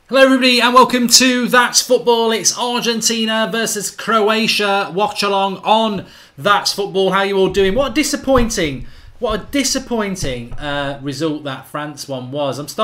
Hello everybody and welcome to That's Football. It's Argentina versus Croatia. Watchalong on That's Football. How are you all doing? What a disappointing result that France one was. If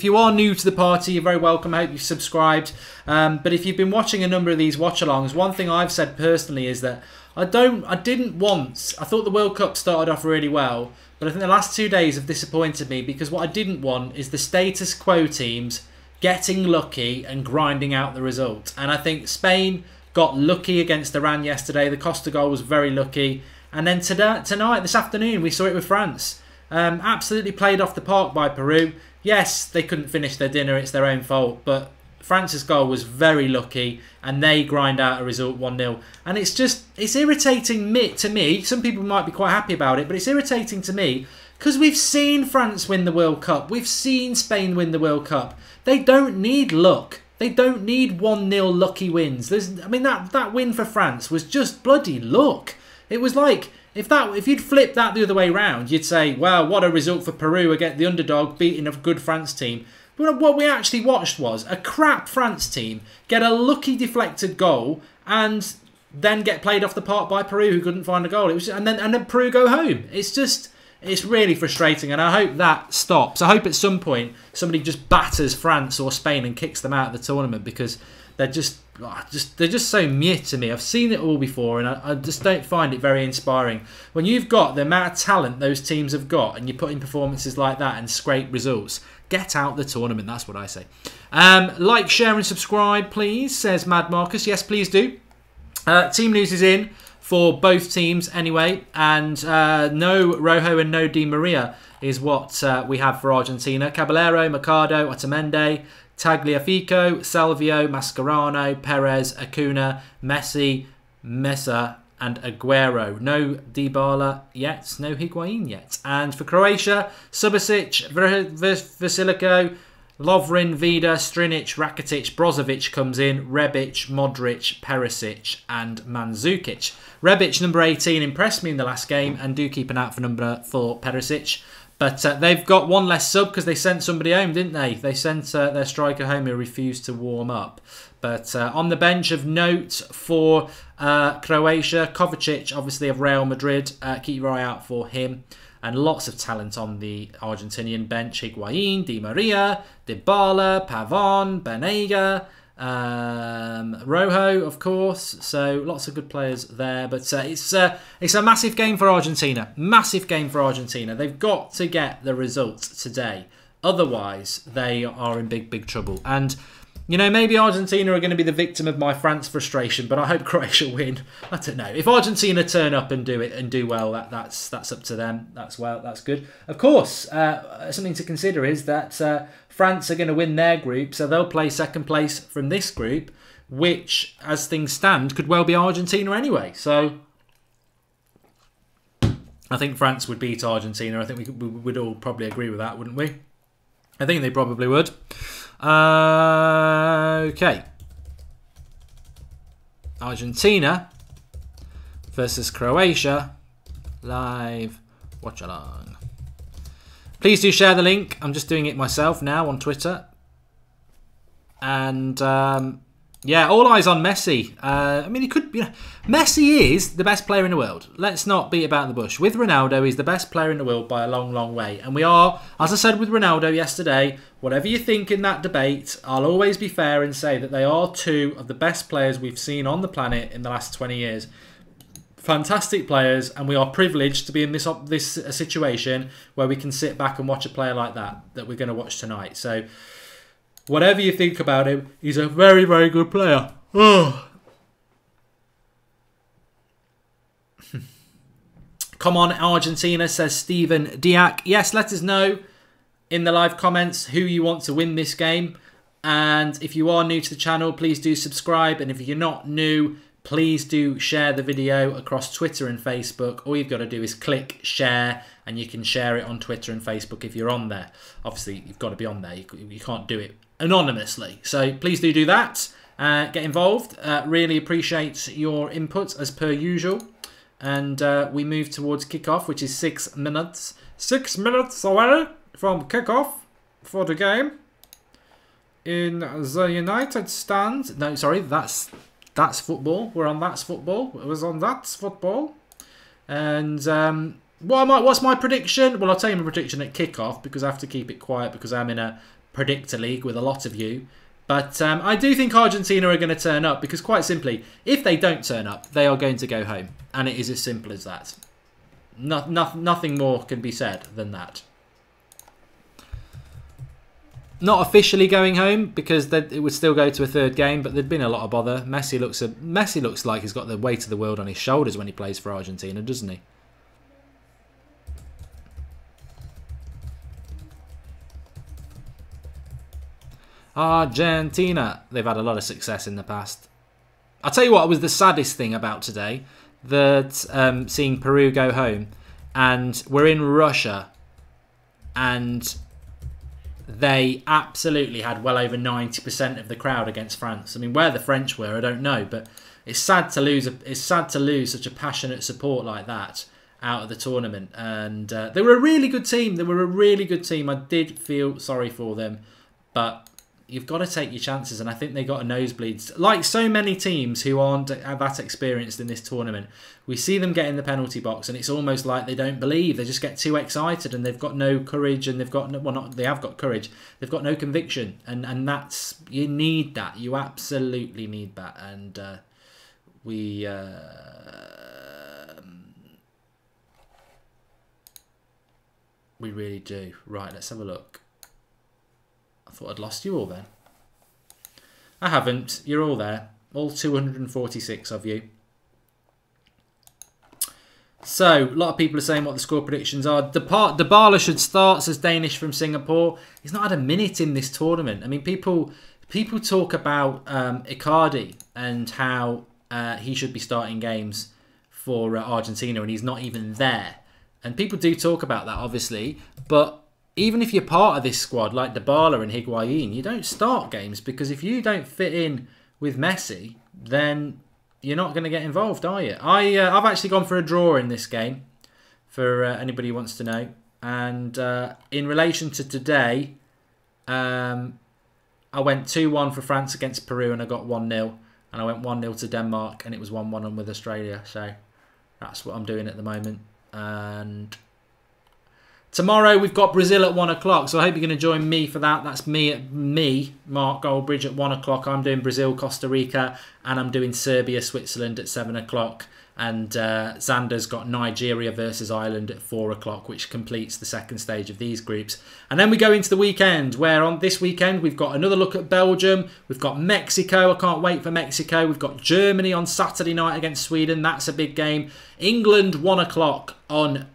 you are new to the party, you're very welcome. I hope you've subscribed. But if you've been watching a number of these watch-alongs, one thing I've said personally is that I thought the World Cup started off really well, but I think the last 2 days have disappointed me because what I didn't want is the status quo teams getting lucky and grinding out the result. And I think Spain got lucky against Iran yesterday. The Costa goal was very lucky. And then tonight, this afternoon, we saw it with France. Absolutely played off the park by Peru. Yes, they couldn't finish their dinner. It's their own fault. But France's goal was very lucky. And they grind out a result 1-0. And it's irritating to me. Some people might be quite happy about it. But it's irritating to me because we've seen France win the World Cup. We've seen Spain win the World Cup. They don't need luck. They don't need 1-0 lucky wins. That win for France was just bloody luck. It was like, if you'd flip that the other way round, you'd say, well, what a result for Peru against the underdog beating a good France team. But what we actually watched was a crap France team get a lucky deflected goal and then get played off the park by Peru, who couldn't find a goal. And then Peru go home. It's really frustrating, and I hope that stops. I hope at some point somebody just batters France or Spain and kicks them out of the tournament because they're just so meh to me. I've seen it all before, and I just don't find it very inspiring. When you've got the amount of talent those teams have got, and you put in performances like that and scrape results, get out the tournament. That's what I say. Like, share, and subscribe, please, says Mad Marcus. Yes, please do. Team news is in for both teams anyway, and no Rojo and no Di Maria is what we have for Argentina. Caballero, Mercado, Otamendi, Tagliafico, Salvio, Mascherano, Perez, Acuna, Messi, Mesa, and Aguero. No Dybala yet, no Higuain yet. And for Croatia, Subasic, Vasilico, Lovren, Vida, Strinic, Rakitic, Brozovic comes in, Rebic, Modric, Perisic, and Mandzukic. Rebic, number 18, impressed me in the last game, and do keep an eye out for number 4, Perisic. But they've got one less sub because they sent somebody home, didn't they? They sent their striker home who refused to warm up. But on the bench of note for Croatia, Kovacic, obviously of Real Madrid. Keep your eye out for him. And lots of talent on the Argentinian bench. Higuain, Di Maria, Dybala, Pavon, Banega, Rojo, of course. So lots of good players there. But it's a massive game for Argentina. Massive game for Argentina. They've got to get the result today. Otherwise, they are in big, big trouble. And you know, maybe Argentina are going to be the victim of my France frustration, but I hope Croatia win. I don't know. If Argentina turn up and do it and do well, that's up to them. That's good. Of course, something to consider is that France are going to win their group, so they'll play second place from this group, which, as things stand, could well be Argentina anyway. So I think France would beat Argentina. I think we would all probably agree with that, wouldn't we? I think they probably would. Okay. Argentina versus Croatia. Live watch along. Please do share the link. I'm just doing it myself now on Twitter. And yeah, all eyes on Messi. I mean, he could. You know, Messi is the best player in the world. Let's not beat about the bush. With Ronaldo, he's the best player in the world by a long, long way. And we are, as I said with Ronaldo yesterday, whatever you think in that debate, I'll always be fair and say that they are two of the best players we've seen on the planet in the last 20 years. Fantastic players, and we are privileged to be in this situation where we can sit back and watch a player like that we're going to watch tonight. So whatever you think about him, he's a very, very good player. Oh. Come on, Argentina, says Stephen Diak. Yes, let us know in the live comments who you want to win this game. And if you are new to the channel, please do subscribe. And if you're not new, please do share the video across Twitter and Facebook. All you've got to do is click share, and you can share it on Twitter and Facebook if you're on there. Obviously, you've got to be on there. You can't do it anonymously. So please do that. Get involved. Really appreciate your input as per usual. And we move towards kickoff, which is 6 minutes. 6 minutes away from kickoff for the game. in the United stand. No, sorry, that's football. We're on that's football. It was on that's football. And what's my prediction? Well, I'll tell you my prediction at kickoff because I have to keep it quiet because I'm in a predictor league with a lot of you. But I do think Argentina are going to turn up because, quite simply, if they don't turn up, they are going to go home. And it is as simple as that. Nothing more can be said than that. Not officially going home because it would still go to a third game, but there'd been a lot of bother. Messi looks like he's got the weight of the world on his shoulders when he plays for Argentina, doesn't he? Argentina. They've had a lot of success in the past. I'll tell you what was the saddest thing about today. That seeing Peru go home. And we're in Russia. And they absolutely had well over 90% of the crowd against France. I mean, where the French were, I don't know. But it's sad to lose. It's sad to lose such a passionate support like that out of the tournament. And they were a really good team. They were a really good team. I did feel sorry for them. But you've got to take your chances, and I think they got a nosebleed. Like so many teams who aren't that experienced in this tournament, we see them get in the penalty box, and it's almost like they don't believe. They just get too excited, and they've got no courage, and they've got no, well, not they have got courage. They've got no conviction, and that's you need that. You absolutely need that, and we really do. Right, let's have a look. I thought I'd lost you all then. I haven't. You're all there. All 246 of you. So, a lot of people are saying what the score predictions are. Dybala should start, says Danish from Singapore. He's not had a minute in this tournament. I mean, people talk about Icardi and how he should be starting games for Argentina, and he's not even there. And people do talk about that, obviously, but even if you're part of this squad, like Dybala and Higuain, you don't start games because if you don't fit in with Messi, then you're not going to get involved, are you? I've actually gone for a draw in this game, for anybody who wants to know. And in relation to today, I went 2-1 for France against Peru and I got 1-0. And I went 1-0 to Denmark and it was 1-1 with Australia. So that's what I'm doing at the moment. And tomorrow we've got Brazil at 1 o'clock, so I hope you're going to join me for that. That's me, Mark Goldbridge, at 1 o'clock. I'm doing Brazil, Costa Rica, and I'm doing Serbia, Switzerland at 7 o'clock. And Xander's got Nigeria versus Ireland at 4 o'clock, which completes the second stage of these groups. And then we go into the weekend, where on this weekend we've got another look at Belgium. We've got Mexico. I can't wait for Mexico. We've got Germany on Saturday night against Sweden. That's a big game. England, 1 o'clock on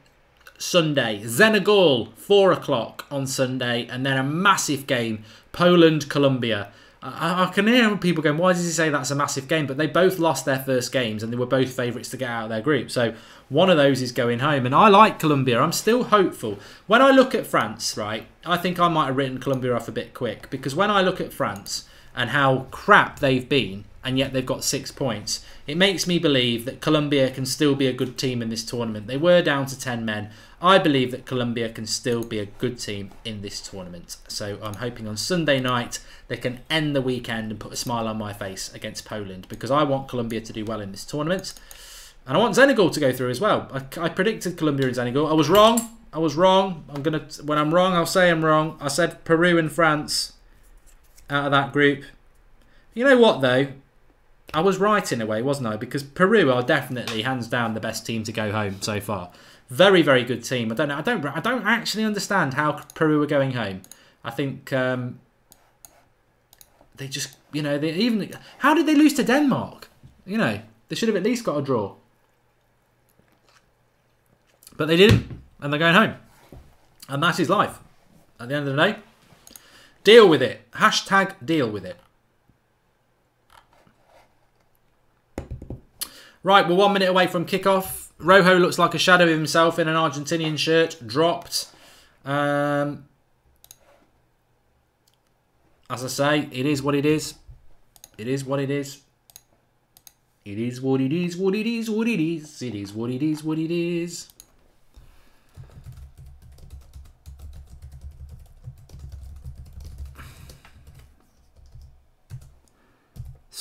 Sunday. Senegal, 4 o'clock on Sunday. And then a massive game, Poland, Colombia. I can hear people going, why does he say that's a massive game? But they both lost their first games and they were both favourites to get out of their group. So one of those is going home. And I like Colombia. I'm still hopeful. When I look at France, right, I think I might have written Colombia off a bit quick. Because when I look at France and how crap they've been, and yet they've got 6 points, it makes me believe that Colombia can still be a good team in this tournament. They were down to 10 men. I believe that Colombia can still be a good team in this tournament. So I'm hoping on Sunday night they can end the weekend and put a smile on my face against Poland, because I want Colombia to do well in this tournament. And I want Senegal to go through as well. I predicted Colombia and Senegal. I was wrong. I was wrong. When I'm wrong, I'll say I'm wrong. I said Peru and France out of that group. You know what, though? I was right in a way, wasn't I? Because Peru are definitely, hands down, the best team to go home so far. Very, very good team. I don't know. I don't actually understand how Peru are going home. I think they just, you know, how did they lose to Denmark? You know, they should have at least got a draw. But they didn't, and they're going home. And that is life. At the end of the day, deal with it. Hashtag deal with it. Right, we're 1 minute away from kickoff. Rojo looks like a shadow of himself in an Argentinian shirt. Dropped. As I say, it is what it is. It is what it is. It is what it is, what it is, what it is. It is what it is, what it is.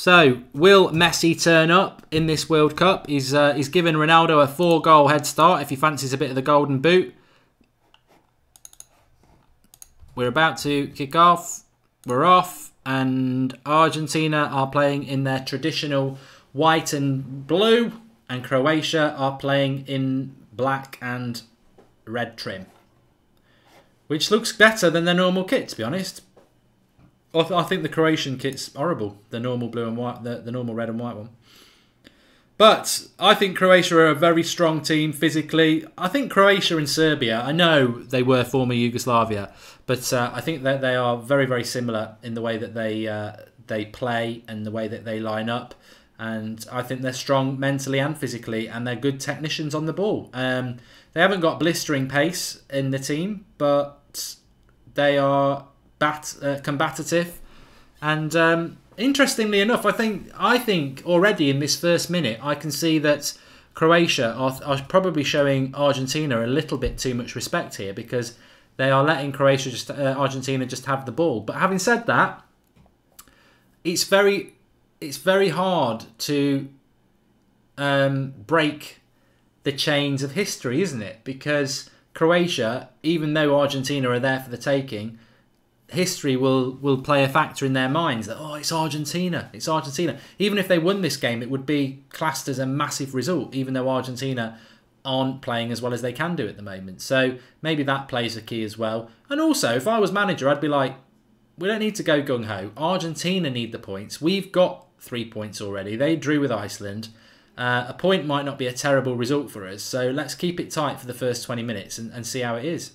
So, will Messi turn up in this World Cup? He's given Ronaldo a 4-goal head start if he fancies a bit of the golden boot. We're about to kick off. We're off. And Argentina are playing in their traditional white and blue. And Croatia are playing in black and red trim. Which looks better than their normal kit, to be honest. I think the Croatian kit's horrible. The normal blue and white, the normal red and white one. But I think Croatia are a very strong team physically. I think Croatia and Serbia, I know they were former Yugoslavia, but I think that they are very, very similar in the way that they play and the way that they line up. And I think they're strong mentally and physically, and they're good technicians on the ball. They haven't got blistering pace in the team, but they are combative. And interestingly enough, I think already in this first minute, I can see that Croatia are probably showing Argentina a little bit too much respect here, because they are letting Argentina just have the ball. But having said that, it's very hard to break the chains of history, isn't it? Because Croatia, even though Argentina are there for the taking, history will play a factor in their minds that, oh, it's Argentina. Even if they won this game, it would be classed as a massive result, even though Argentina aren't playing as well as they can do at the moment. So maybe that plays a key as well. And also, if I was manager, I'd be like, we don't need to go gung-ho. Argentina need the points. We've got 3 points already. They drew with Iceland. A point might not be a terrible result for us. So let's keep it tight for the first 20 minutes and see how it is.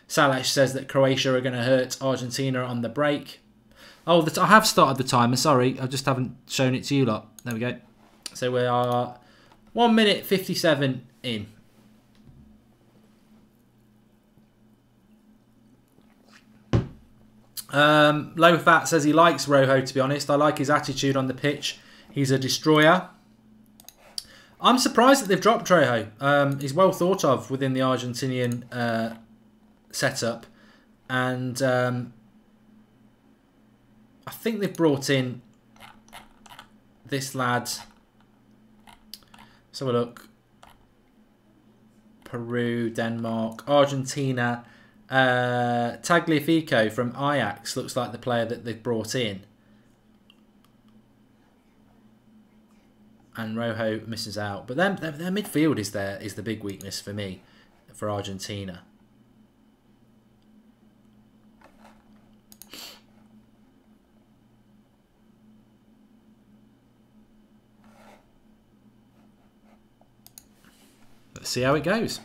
Salash says that Croatia are going to hurt Argentina on the break. Oh, I have started the timer. Sorry, I just haven't shown it to you lot. There we go. So we are 1 minute 57 in. Low Fat says he likes Rojo, to be honest. I like his attitude on the pitch. He's a destroyer. I'm surprised that they've dropped Rojo. He's well thought of within the Argentinian setup. And I think they've brought in this lad. Let's have a look. Peru, Denmark, Argentina. Tagliafico from Ajax looks like the player that they've brought in. And Rojo misses out. But their midfield is the big weakness for me, for Argentina. Let's see how it goes.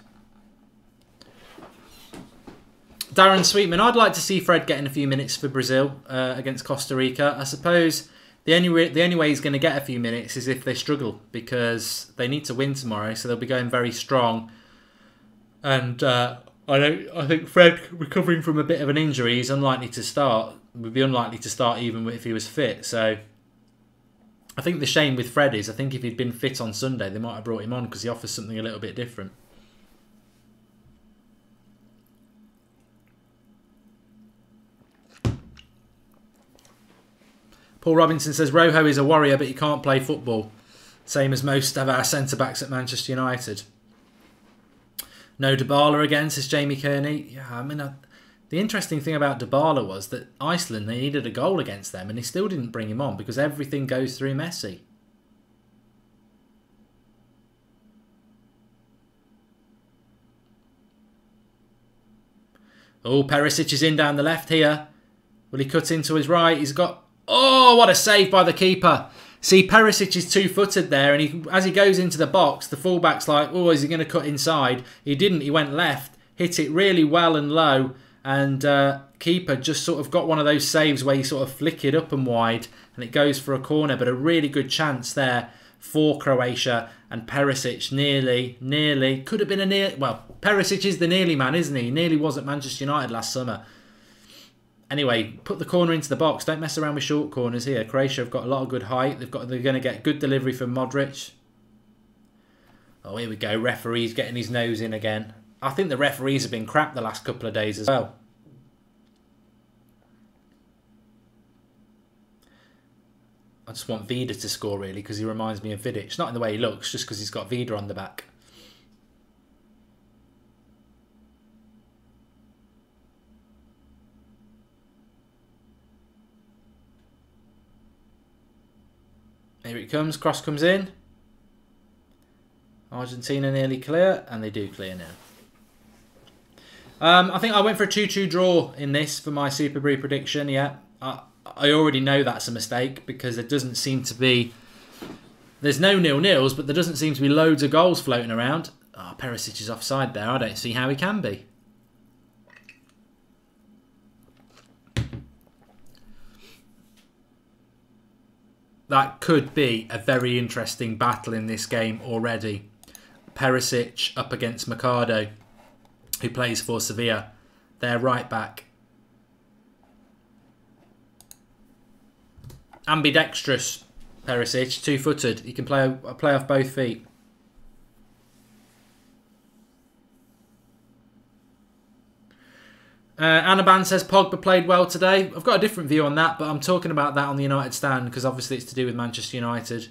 Darren Sweetman, I'd like to see Fred getting a few minutes for Brazil against Costa Rica. I suppose the only way he's going to get a few minutes is if they struggle, because they need to win tomorrow, so they'll be going very strong. And I think Fred, recovering from a bit of an injury, he's unlikely to start. Would be unlikely to start even if he was fit. So I think the shame with Fred is, I think if he'd been fit on Sunday, they might have brought him on, because he offers something a little bit different. Paul Robinson says Rojo is a warrior, but he can't play football. Same as most of our centre-backs at Manchester United. No Dybala again, says Jamie Kearney. Yeah, I mean, the interesting thing about Dybala was that Iceland, they needed a goal against them, and they still didn't bring him on because everything goes through Messi. Oh, Perisic is in down the left here. Will he cut into his right? He's got... Oh, what a save by the keeper. See, Perisic is two-footed there, and as he goes into the box, the fullback's like, oh, is he going to cut inside? He didn't. He went left, hit it really well and low, and keeper just sort of got one of those saves where he sort of flick it up and wide, and it goes for a corner, but a really good chance there for Croatia, and Perisic nearly, could have been a near... Well, Perisic is the nearly man, isn't he? He nearly was at Manchester United last summer. Anyway, put the corner into the box. Don't mess around with short corners here. Croatia have got a lot of good height. They're going to get good delivery from Modric. Oh, here we go. Referee's getting his nose in again. I think the referees have been crap the last couple of days as well. I just want Vida to score, really, because he reminds me of Vidic. Not in the way he looks, just because he's got Vida on the back. Here it comes. Cross comes in. Argentina nearly clear, and they do clear now. I think I went for a 2-2 draw in this for my Super Brew prediction. Yeah, I already know that's a mistake because there doesn't seem to be... There's no 0-0s, but there doesn't seem to be loads of goals floating around. Oh, Perisic is offside there. I don't see how he can be. That could be a very interesting battle in this game already. Perisic up against Mercado, who plays for Sevilla. They're right back. Ambidextrous, Perisic, two-footed. He can play off both feet. Anaban says Pogba played well today. I've got a different view on that, but I'm talking about that on the United stand because obviously it's to do with Manchester United.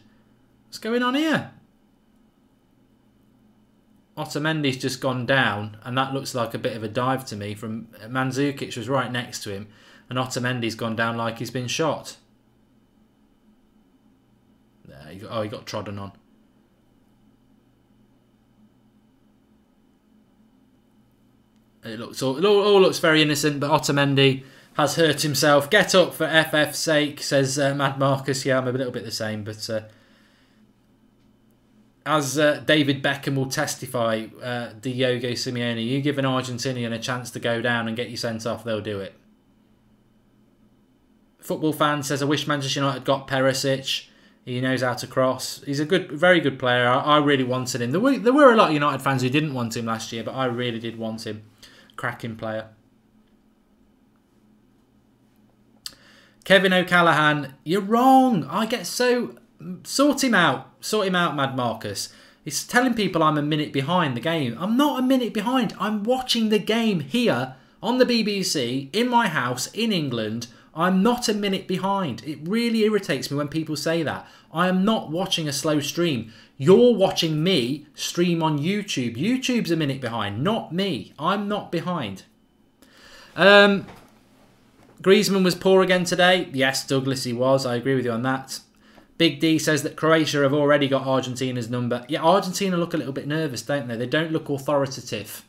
What's going on here? Otamendi's just gone down, and that looks like a bit of a dive to me. From Mandzukic was right next to him, and Otamendi's gone down like he's been shot. Oh, he got trodden on. It all looks very innocent, but Otamendi has hurt himself. Get up for FF's sake, says Mad Marcus. Yeah, I'm a little bit the same, but as David Beckham will testify, Diogo Simeone, you give an Argentinian a chance to go down and get you sent off, they'll do it. Football fan says, I wish Manchester United got Perisic. He knows how to cross. He's a very good player. I really wanted him. There were a lot of United fans who didn't want him last year, but I really did want him. Cracking player. Kevin O'Callaghan, you're wrong. I get so... Sort him out. Sort him out, Mad Marcus. He's telling people I'm a minute behind the game. I'm not a minute behind. I'm watching the game here on the BBC, in my house, in England. I'm not a minute behind. It really irritates me when people say that. I am not watching a slow stream. You're watching me stream on YouTube. YouTube's a minute behind, not me. I'm not behind. Griezmann was poor again today. Yes, Douglas, he was. I agree with you on that. Big D says that Croatia have already got Argentina's number. Yeah, Argentina look a little bit nervous, don't they? They don't look authoritative.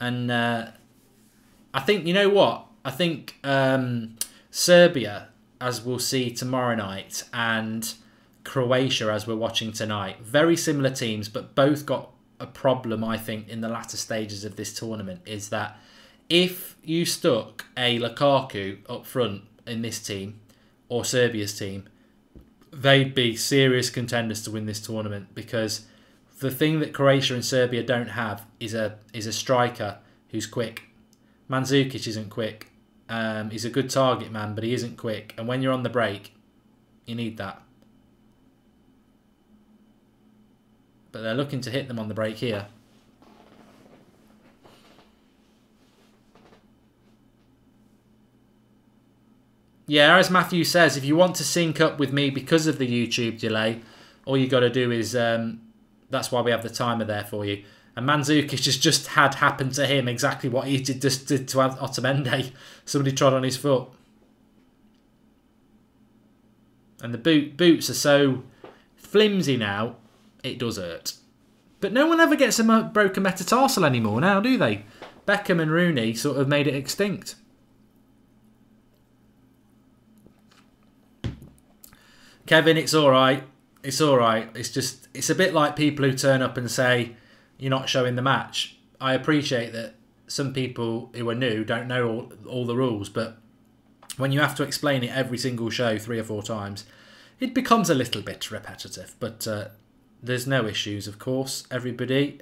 And I think, you know what? I think Serbia, as we'll see tomorrow night, and Croatia, as we're watching tonight, very similar teams, but both got a problem, I think, in the latter stages of this tournament, is that if you stuck a Lukaku up front in this team, or Serbia's team, they'd be serious contenders to win this tournament, because the thing that Croatia and Serbia don't have is a striker who's quick. Mandzukic isn't quick. He's a good target man, but he isn't quick. And when you're on the break, you need that. But they're looking to hit them on the break here. Yeah, as Matthew says, if you want to sync up with me because of the YouTube delay, all you got to do is... that's why we have the timer there for you. And Mandzukic has just had happened to him exactly what he did to Otamendi. Somebody trod on his foot. And the boots are so flimsy now, it does hurt. But no one ever gets a broken metatarsal anymore now, do they? Beckham and Rooney sort of made it extinct. Kevin, it's all right. It's all right. It's just, it's a bit like people who turn up and say, you're not showing the match. I appreciate that some people who are new don't know all the rules, but when you have to explain it every single show 3 or 4 times, it becomes a little bit repetitive. But there's no issues, of course. Everybody,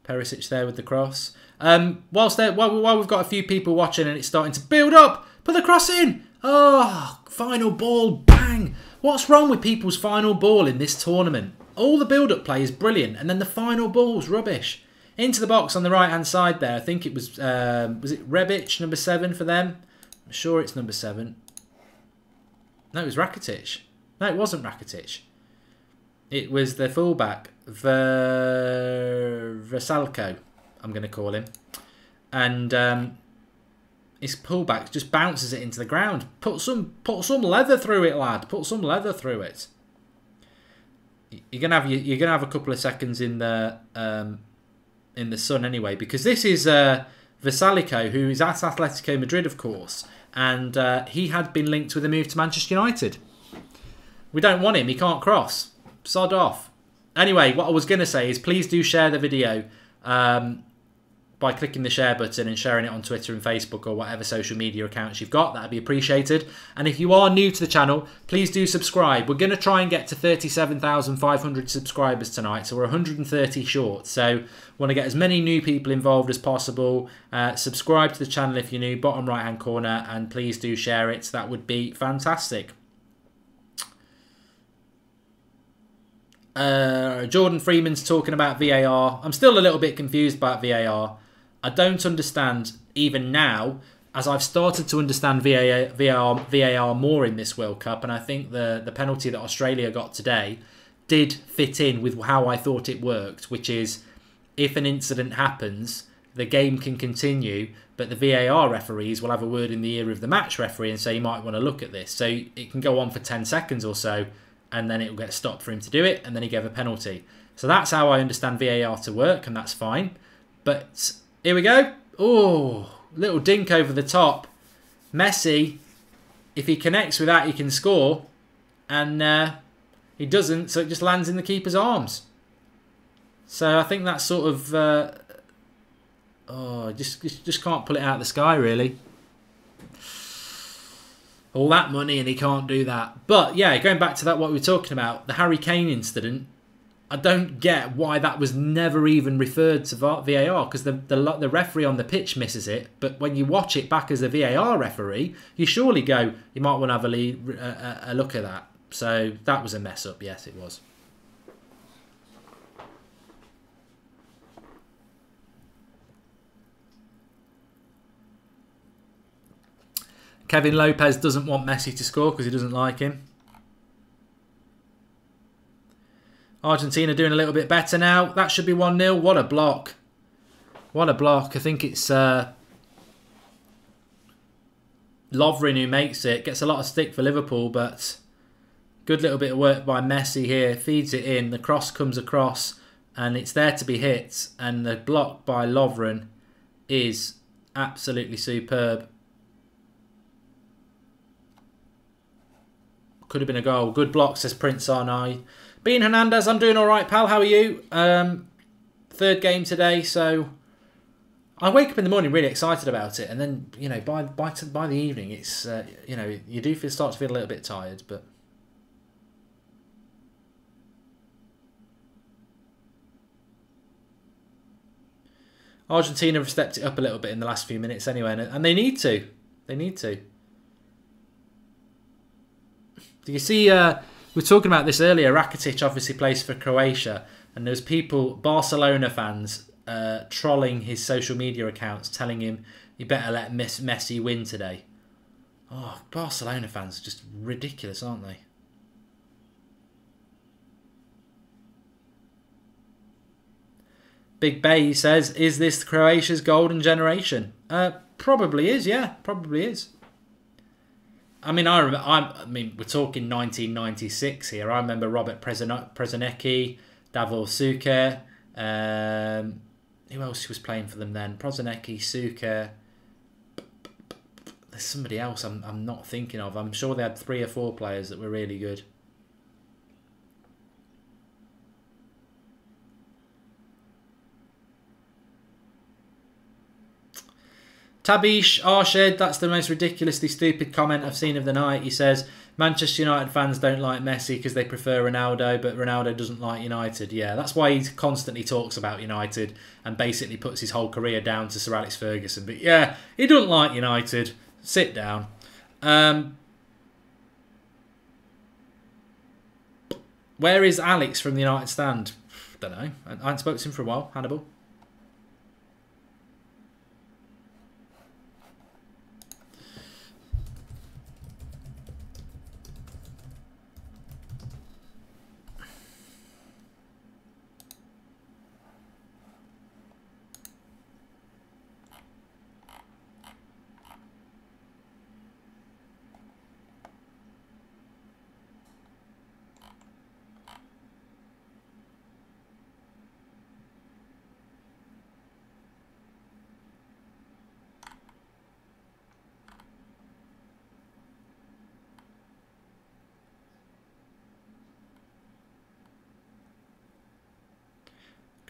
Perisic there with the cross. While we've got a few people watching and it's starting to build up, put the cross in. Oh, final ball, bang. What's wrong with people's final ball in this tournament? All the build-up play is brilliant, and then the final ball's rubbish. into the box on the right-hand side there. I think it was it Rebic, number 7 for them? I'm sure it's number 7. No, it was Rakitic. No, it wasn't Rakitic. It was the fullback, Versalco, I'm going to call him. And his pullback just bounces it into the ground. Put some leather through it, lad. Put some leather through it. You're gonna have a couple of seconds in the sun anyway, because this is Versalco, who is at Atletico Madrid, of course, and he had been linked with a move to Manchester United. We don't want him. He can't cross. Sod off. Anyway, what I was going to say is please do share the video by clicking the share button and sharing it on Twitter and Facebook or whatever social media accounts you've got. That'd be appreciated. And if you are new to the channel, please do subscribe. We're going to try and get to 37,500 subscribers tonight, so we're 130 short. So want to get as many new people involved as possible. Subscribe to the channel if you're new, bottom right hand corner, and please do share it. That would be fantastic. Jordan Freeman's talking about VAR. I'm still a little bit confused about VAR. I don't understand even now, as I've started to understand VAR more in this World Cup, and I think the penalty that Australia got today did fit in with how I thought it worked, which is if an incident happens, the game can continue, but the VAR referees will have a word in the ear of the match referee and say, you might want to look at this. So it can go on for 10 seconds or so, and then it will get stopped for him to do it, and then he gave a penalty. So that's how I understand VAR to work, and that's fine. But here we go. Oh, little dink over the top. Messi, if he connects with that, he can score. And he doesn't, so it just lands in the keeper's arms. So I think that's sort of... just can't pull it out of the sky, really. All that money and he can't do that. But yeah, going back to that, what we were talking about, the Harry Kane incident, I don't get why that was never even referred to VAR, because the referee on the pitch misses it, but when you watch it back as a VAR referee, you surely go, you might want to have a look at that. So that was a mess up, yes it was. Kevin Lopez doesn't want Messi to score because he doesn't like him. Argentina doing a little bit better now. That should be 1-0. What a block. What a block. I think it's Lovren who makes it. Gets a lot of stick for Liverpool, but good little bit of work by Messi here. Feeds it in. The cross comes across and it's there to be hit. And the block by Lovren is absolutely superb. Could have been a goal. Good block, says Prince Arnai. Bean Hernandez, I'm doing all right, pal. How are you? Third game today, so I wake up in the morning really excited about it, and then you know by the evening, it's you know you do start to feel a little bit tired, but. Argentina have stepped it up a little bit in the last few minutes anyway, and they need to. They need to. Do you see, we were talking about this earlier, Rakitic obviously plays for Croatia, and there's people, Barcelona fans, trolling his social media accounts, telling him, you better let Messi win today. Oh, Barcelona fans are just ridiculous, aren't they? Big Bay says, is this Croatia's golden generation? Probably is, yeah, probably is. I mean, I mean, we're talking 1996 here. I remember Robert Przonecki, Davor Suker. Who else was playing for them then? Przonecki, Suker. There's somebody else I'm not thinking of. I'm sure they had 3 or 4 players that were really good. Tabish Arshed, that's the most ridiculously stupid comment I've seen of the night. He says, Manchester United fans don't like Messi because they prefer Ronaldo, but Ronaldo doesn't like United. Yeah, that's why he constantly talks about United and basically puts his whole career down to Sir Alex Ferguson. But yeah, he doesn't like United. Sit down. Where is Alex from the United stand? Don't know. I haven't spoken to him for a while. Hannibal.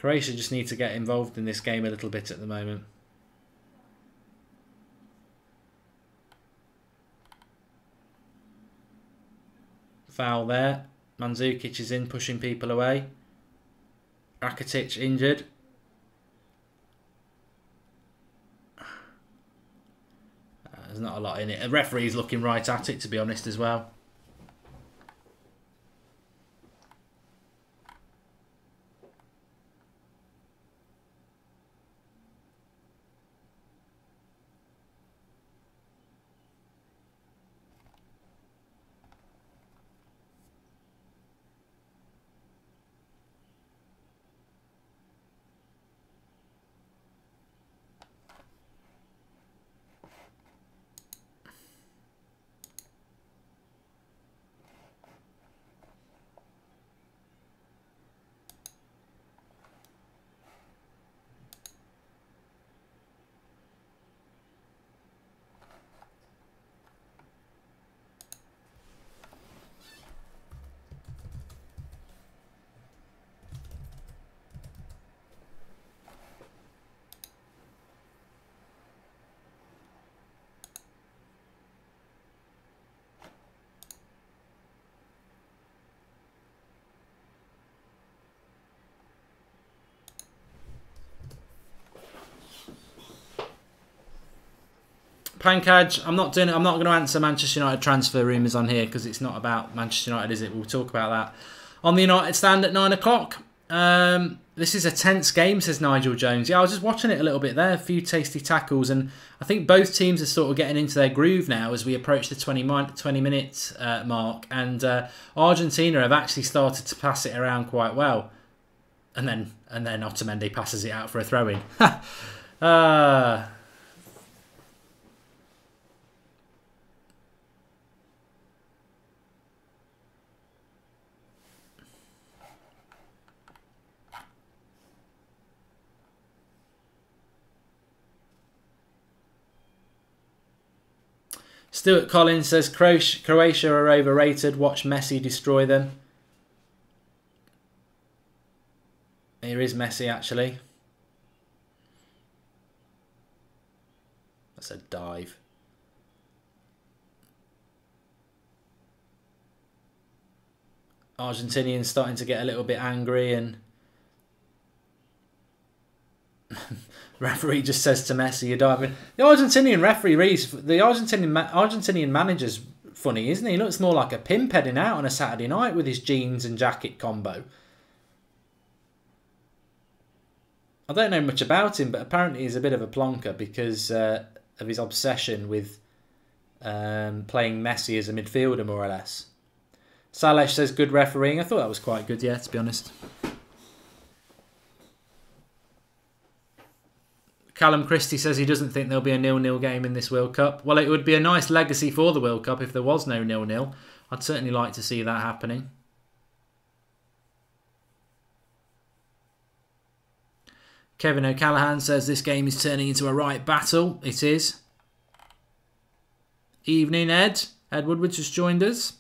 Croatia just need to get involved in this game a little bit at the moment. Foul there. Mandzukic is in, pushing people away. Rakitic injured. There's not a lot in it. The referee's looking right at it, to be honest, as well. Pankaj, I'm not going to answer Manchester United transfer rumours on here because it's not about Manchester United, is it? We'll talk about that on the United stand at 9 o'clock. This is a tense game, says Nigel Jones. Yeah, I was just watching it a little bit there. A few tasty tackles, and I think both teams are sort of getting into their groove now as we approach the 20-minute mark. And Argentina have actually started to pass it around quite well, and then Otamendi passes it out for a throw-in. Stuart Collins says Croatia are overrated. Watch Messi destroy them. Here is Messi, actually. That's a dive. Argentinians starting to get a little bit angry, and referee just says to Messi, "You're diving." The Argentinian Argentinian manager's funny, isn't he? He looks more like a pimp heading out on a Saturday night with his jeans and jacket combo. I don't know much about him, but apparently he's a bit of a plonker because of his obsession with playing Messi as a midfielder, more or less. Salesh says good refereeing. I thought that was quite good, yeah, to be honest. Callum Christie says he doesn't think there'll be a 0-0 game in this World Cup. Well, it would be a nice legacy for the World Cup if there was no 0-0. I'd certainly like to see that happening. Kevin O'Callaghan says this game is turning into a right battle. It is. Evening, Ed. Ed Woodward just joined us.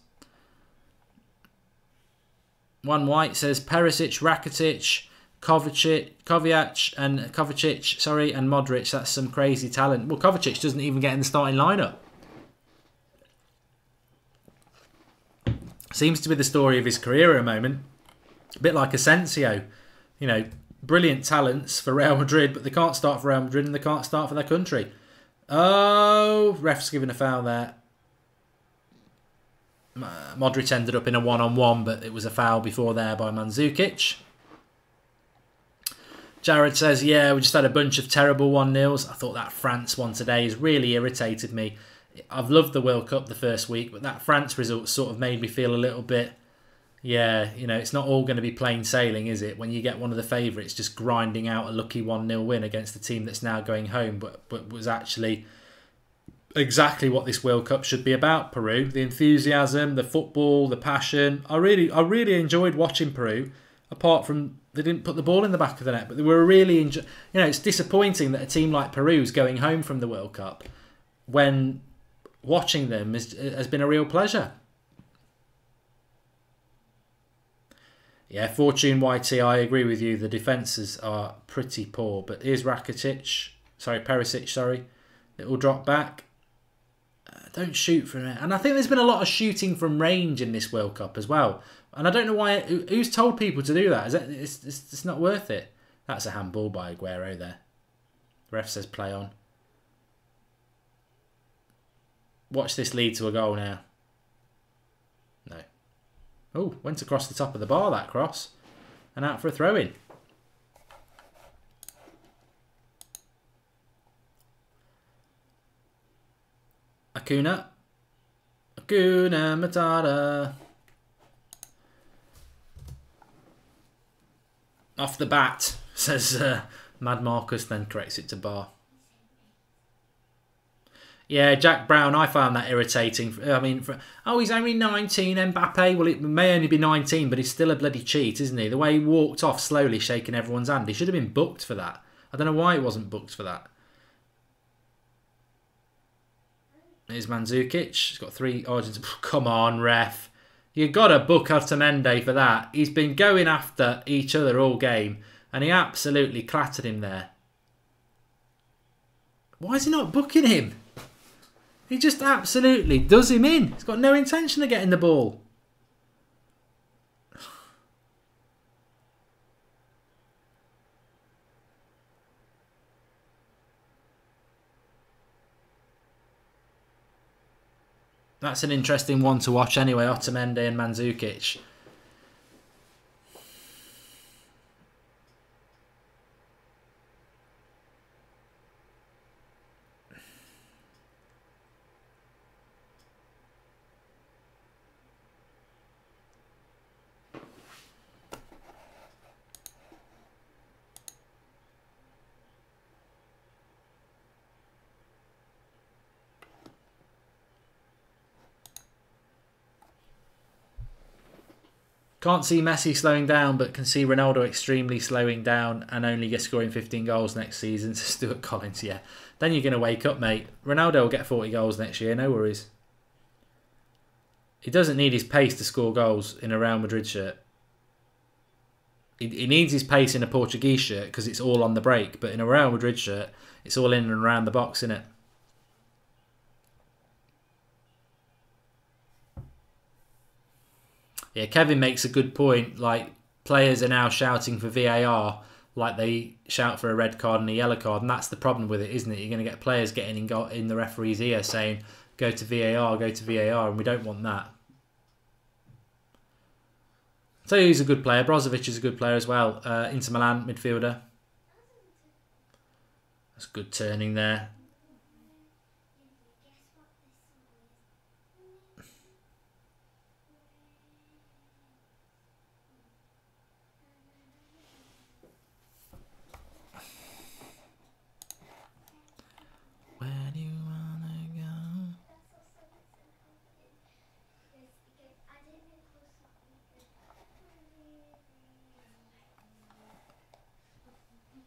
One White says Perisic, Rakitic, Kovacic, and Modric. That's some crazy talent. Well, Kovacic doesn't even get in the starting lineup. Seems to be the story of his career at the moment. A bit like Asensio. You know, brilliant talents for Real Madrid, but they can't start for Real Madrid and they can't start for their country. Oh, ref's given a foul there. Modric ended up in a one-on-one, but it was a foul before there by Mandzukic. Jared says, yeah, we just had a bunch of terrible 1-0s. I thought that France one today has really irritated me. I've loved the World Cup the first week, but that France result sort of made me feel a little bit, yeah, you know, it's not all going to be plain sailing, is it? When you get one of the favourites just grinding out a lucky 1-0 win against the team that's now going home, but was actually exactly what this World Cup should be about, Peru. The enthusiasm, the football, the passion. I really enjoyed watching Peru, apart from they didn't put the ball in the back of the net, but they were really you know, it's disappointing that a team like Peru is going home from the World Cup when watching them has been a real pleasure. Yeah, Fortune YT, I agree with you. The defences are pretty poor. But here's Rakitic. Sorry, Perisic, sorry. Little drop back. Don't shoot from it. And I think there's been a lot of shooting from range in this World Cup as well. And I don't know why. Who's told people to do that? It's not worth it. That's a handball by Aguero there. Ref says play on. Watch this lead to a goal now. No. Oh, went across the top of the bar, that cross. And out for a throw-in. Acuna Matata. Off the bat, says Mad Marcus, then corrects it to Bar. Yeah, Jack Brown, I found that irritating. I mean, he's only 19, Mbappe. Well, it may only be 19, but he's still a bloody cheat, isn't he? The way he walked off slowly, shaking everyone's hand. He should have been booked for that. I don't know why he wasn't booked for that. Here's Mandzukic. He's got 3 Argentines. Come on, ref. You've got to book Otamendi for that. He's been going after each other all game, and he absolutely clattered him there. Why is he not booking him? He just absolutely does him in. He's got no intention of getting the ball. That's an interesting one to watch anyway, Otamendi and Mandzukic. Can't see Messi slowing down, but can see Ronaldo extremely slowing down and only scoring 15 goals next season. To Stuart Collins, yeah. Then you're going to wake up, mate. Ronaldo will get 40 goals next year, no worries. He doesn't need his pace to score goals in a Real Madrid shirt. He needs his pace in a Portuguese shirt because it's all on the break. But in a Real Madrid shirt, it's all in and around the box, isn't it? Yeah, Kevin makes a good point. Like, players are now shouting for VAR like they shout for a red card and a yellow card. And that's the problem with it, isn't it? You're going to get players getting in the referee's ear saying, go to VAR, go to VAR. And we don't want that. So he's a good player. Brozovic is a good player as well. Inter Milan midfielder. That's good turning there. Where do you wanna go?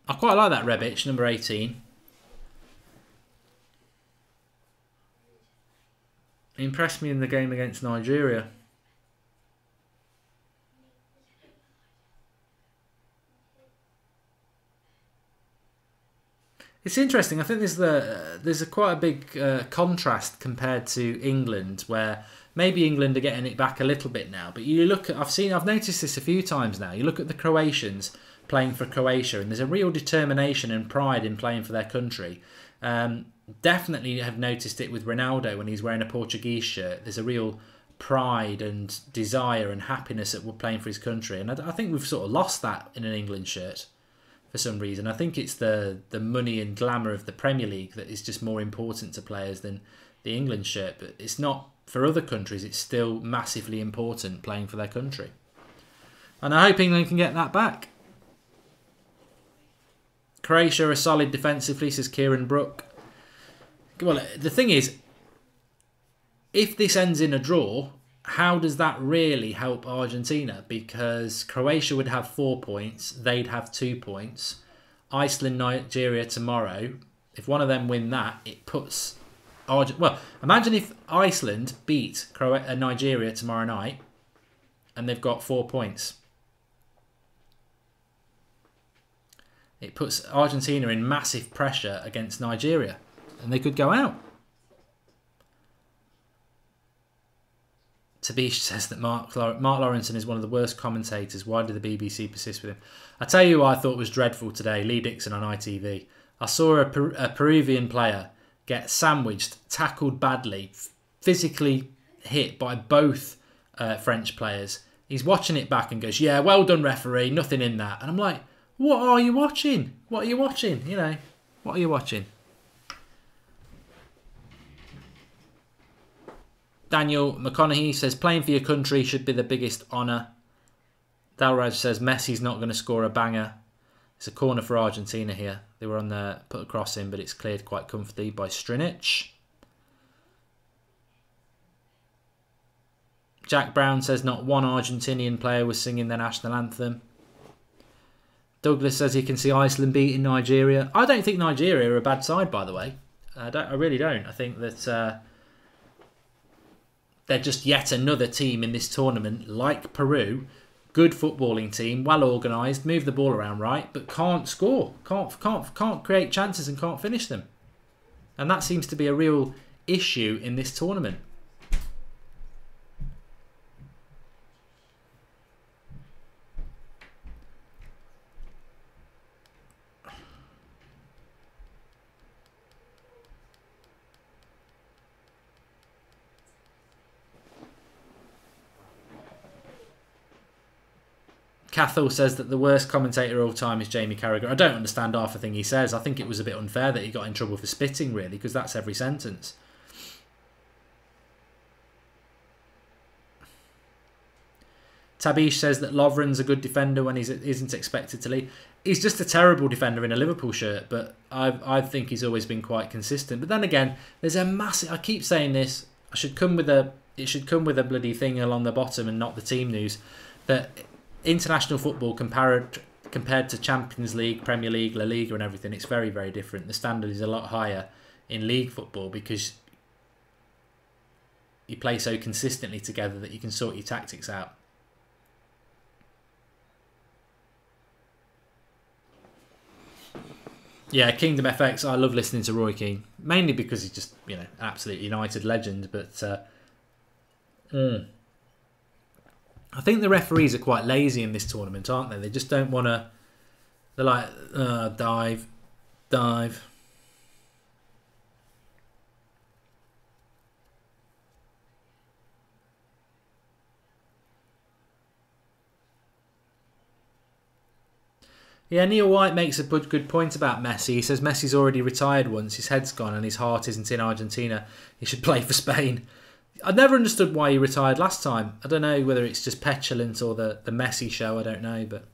I quite like that Rebic, number 18. He impressed me in the game against Nigeria. It's interesting. I think there's quite a big contrast compared to England, where maybe England are getting it back a little bit now. But you look at, I've noticed this a few times now. You look at the Croatians playing for Croatia, and there's a real determination and pride in playing for their country. Definitely have noticed it with Ronaldo when he's wearing a Portuguese shirt. There's a real pride and desire and happiness at playing for his country, and I think we've sort of lost that in an England shirt. For some reason, I think it's the money and glamour of the Premier League that is just more important to players than the England shirt. But it's not for other countries. It's still massively important playing for their country. And I hope England can get that back. Croatia are solid defensively, says Kieran Brook. Well, the thing is, if this ends in a draw, how does that really help Argentina? Because Croatia would have 4 points, they'd have 2 points. Iceland, Nigeria tomorrow. If one of them win that, it puts well, imagine if Iceland beat Nigeria tomorrow night, and they've got 4 points. it puts Argentina in massive pressure against Nigeria, and they could go out. Tabish says that Mark Lawrenson is one of the worst commentators. Why did the BBC persist with him? I tell you what I thought was dreadful today. Lee Dixon on ITV. I saw a Peruvian player get sandwiched, tackled badly, physically hit by both French players. He's watching it back and goes, "Yeah, well done, referee. Nothing in that." And I'm like, "What are you watching? What are you watching? You know, what are you watching?" Daniel McConaughey says, playing for your country should be the biggest honour. Dalraj says, Messi's not going to score a banger. It's a corner for Argentina here. They were on the put a cross in, but it's cleared quite comfortably by Strinic. Jack Brown says, not one Argentinian player was singing their national anthem. Douglas says he can see Iceland beating Nigeria. I don't think Nigeria are a bad side, by the way. I really don't. I think that... they're just yet another team in this tournament, like Peru. Good footballing team, well organised, move the ball around right, but can't score, can't create chances and can't finish them. And that seems to be a real issue in this tournament. Cathal says that the worst commentator of all time is Jamie Carragher. I don't understand half the thing he says. I think it was a bit unfair that he got in trouble for spitting, really, because that's every sentence. Tabish says that Lovren's a good defender when he isn't expected to lead. He's just a terrible defender in a Liverpool shirt, but I think he's always been quite consistent. But then again, there's a massive... I keep saying this. It should come with a bloody thing along the bottom and not the team news. That... international football compared to Champions League, Premier League, La Liga and everything, it's very, very different. The standard is a lot higher in league football because you play so consistently together that you can sort your tactics out. Yeah, Kingdom FX, I love listening to Roy Keane. Mainly because he's just, you know, an absolute United legend, but... I think the referees are quite lazy in this tournament, aren't they? They just don't want to... They're like, dive. Yeah, Neil White makes a good point about Messi. He says Messi's already retired once. His head's gone and his heart isn't in Argentina. He should play for Spain. I never understood why he retired last time. I don't know whether it's just petulant or the Messi show. I don't know, but...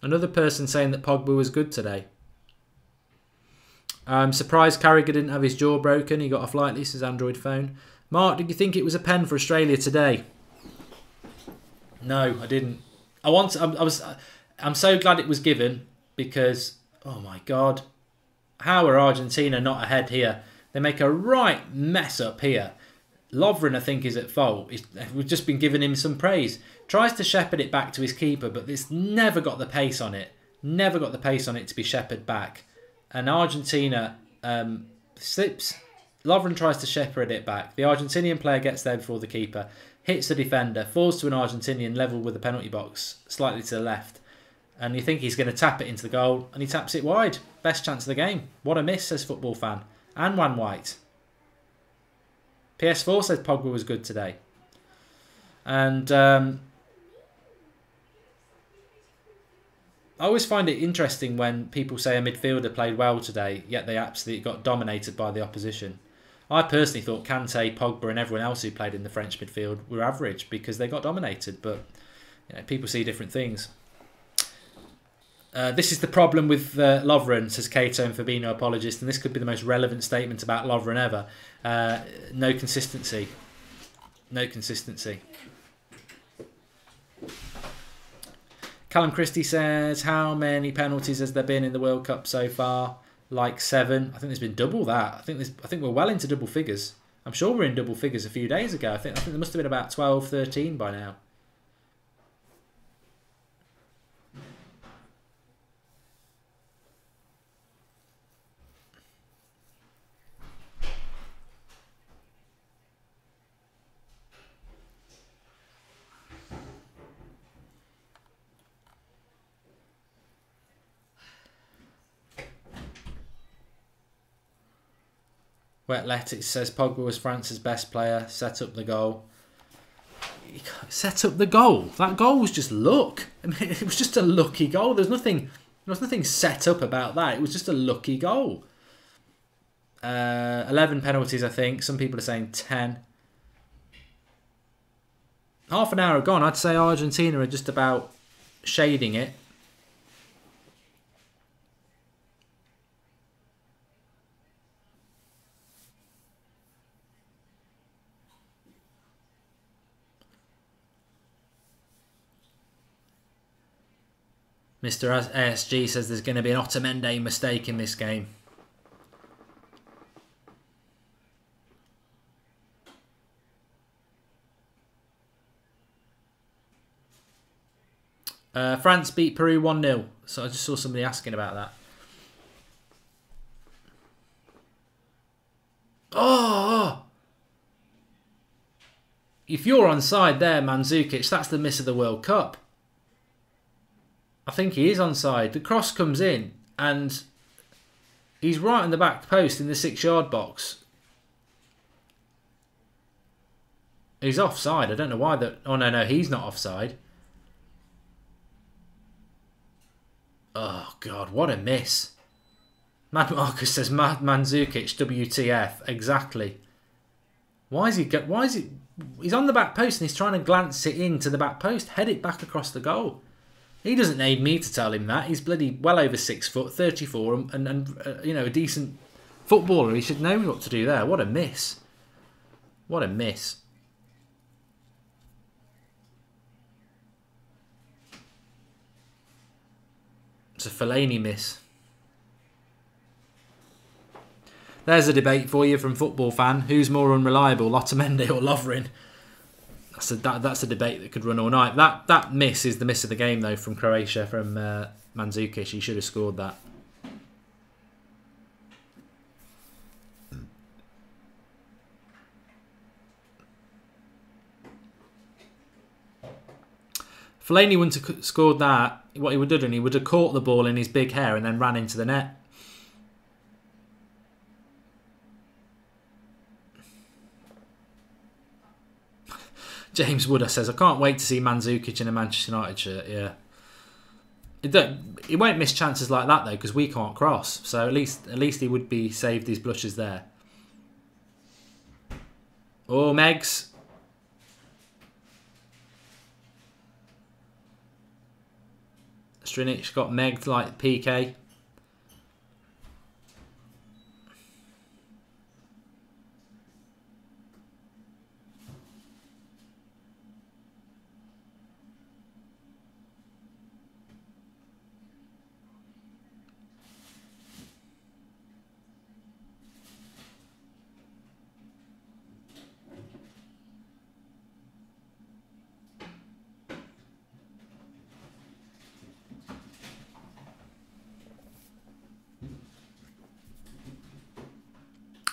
Another person saying that Pogba was good today. I'm surprised Carragher didn't have his jaw broken. He got off lightly, his Android phone. Mark, did you think it was a pen for Australia today? No, I didn't. I'm so glad it was given because, oh my God, how are Argentina not ahead here? They make a right mess up here. Lovren, I think, is at fault. We've just been giving him some praise. Tries to shepherd it back to his keeper, but it's never got the pace on it. Never got the pace on it to be shepherded back. And Argentina slips. Lovren tries to shepherd it back. The Argentinian player gets there before the keeper. Hits the defender, falls to an Argentinian level with the penalty box, slightly to the left. And you think he's going to tap it into the goal, and he taps it wide. Best chance of the game. What a miss, says Football Fan. And Wan White. PS4 says Pogba was good today. And I always find it interesting when people say a midfielder played well today, yet they absolutely got dominated by the opposition. I personally thought Kante, Pogba and everyone else who played in the French midfield were average because they got dominated, but you know, people see different things. This is the problem with Lovren, says Cato and Fabinho apologist, and this could be the most relevant statement about Lovren ever. No consistency. No consistency. Callum Christie says, how many penalties has there been in the World Cup so far? like 7. I think there's been double that. I think we're well into double figures. I'm sure we're in double figures a few days ago. I think there must have been about 12, 13 by now. Wetlet, says Pogba was France's best player, set up the goal. Set up the goal? That goal was just luck. I mean, it was just a lucky goal. There was nothing set up about that. It was just a lucky goal. 11 penalties, I think. Some people are saying 10. Half an hour gone. I'd say Argentina are just about shading it. Mr. ASG says there's going to be an Otamendi mistake in this game. France beat Peru 1-0. So I just saw somebody asking about that. Oh! If you're onside there, Mandzukic, that's the miss of the World Cup. I think he is onside. The cross comes in and he's right in the back post in the 6-yard box. He's offside. I don't know why that. Oh no, he's not offside. Oh God, what a miss! Mad Marcus says Mandzukic WTF. Exactly. Why is he? He's on the back post and he's trying to glance it into the back post, head it back across the goal. He doesn't need me to tell him that. He's bloody well over 6 foot, 34, and you know, a decent footballer. He should know what to do there. What a miss! What a miss! It's a Fellaini miss. There's a debate for you from Football Fan. Who's more unreliable, Otamendi or Lovren? That's a debate that could run all night. That miss is the miss of the game, though, from Croatia, from Mandzukic. He should have scored that. Fellaini wouldn't have scored that. What he would have done, he would have caught the ball in his big hair and then ran into the net. James Wooder says, I can't wait to see Mandzukic in a Manchester United shirt. Yeah. He won't miss chances like that, though, because we can't cross. So at least he would be saved his blushes there. Oh, Megs. Strinic got megged like PK.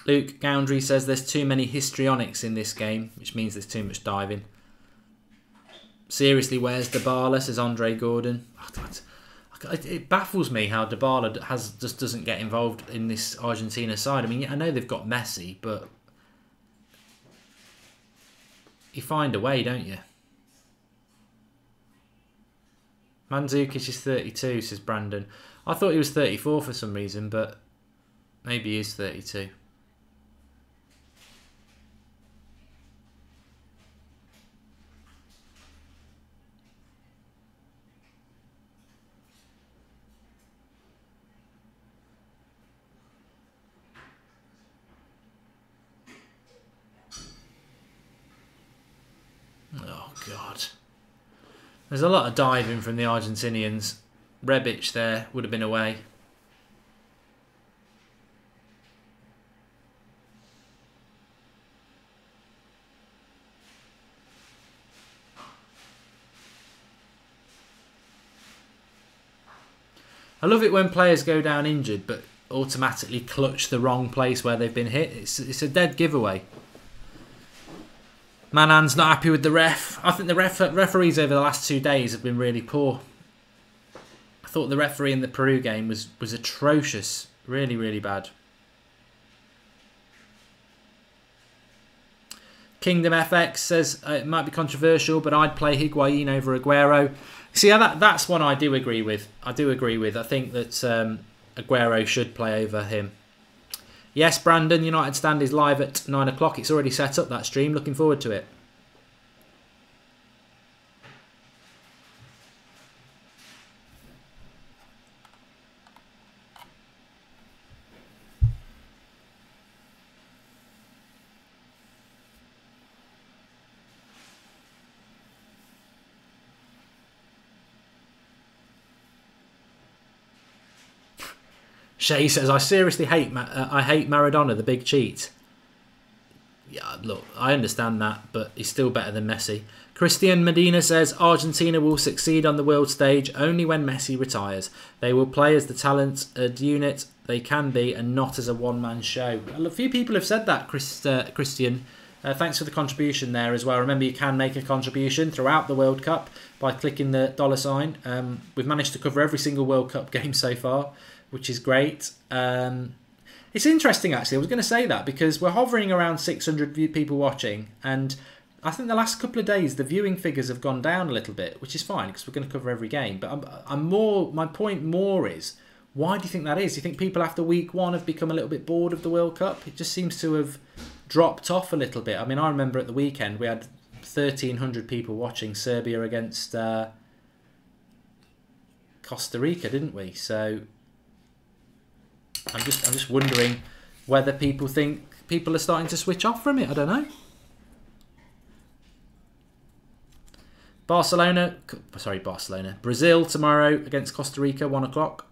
Luke Goundry says there's too many histrionics in this game, which means there's too much diving. Seriously, where's Dybala, says Andre Gordon. It baffles me how Dybala just doesn't get involved in this Argentina side. I mean, I know they've got Messi, but you find a way, don't you? Mandzukic is 32, says Brandon. I thought he was 34 for some reason, but maybe he is 32. Oh, God. There's a lot of diving from the Argentinians. Rebic there would have been away. I love it when players go down injured, but automatically clutch the wrong place where they've been hit. It's a dead giveaway. Manan's not happy with the ref. I think the referees over the last 2 days have been really poor. I thought the referee in the Peru game was atrocious. Really, really bad. Kingdom FX says it might be controversial, but I'd play Higuain over Aguero. See, that's one I do agree with. I think that Aguero should play over him. Yes, Brandon, United Stand is live at 9 o'clock. It's already set up, that stream. Looking forward to it. Shay says, I seriously hate Maradona, the big cheat. Yeah, look, I understand that, but he's still better than Messi. Christian Medina says, Argentina will succeed on the world stage only when Messi retires. They will play as the talented unit they can be and not as a one-man show. A few people have said that, Christian. Thanks for the contribution there as well. Remember, you can make a contribution throughout the World Cup by clicking the $sign. We've managed to cover every single World Cup game so far, which is great. It's interesting, actually. I was going to say that because we're hovering around 600 people watching, and I think the last couple of days the viewing figures have gone down a little bit, which is fine because we're going to cover every game. But my point more is, why do you think that is? Do you think people after week 1 have become a little bit bored of the World Cup? It just seems to have dropped off a little bit. I mean, I remember at the weekend we had 1,300 people watching Serbia against Costa Rica, didn't we? So I'm just wondering whether people think people are starting to switch off from it. I don't know. Barcelona. Brazil tomorrow against Costa Rica, 1 o'clock.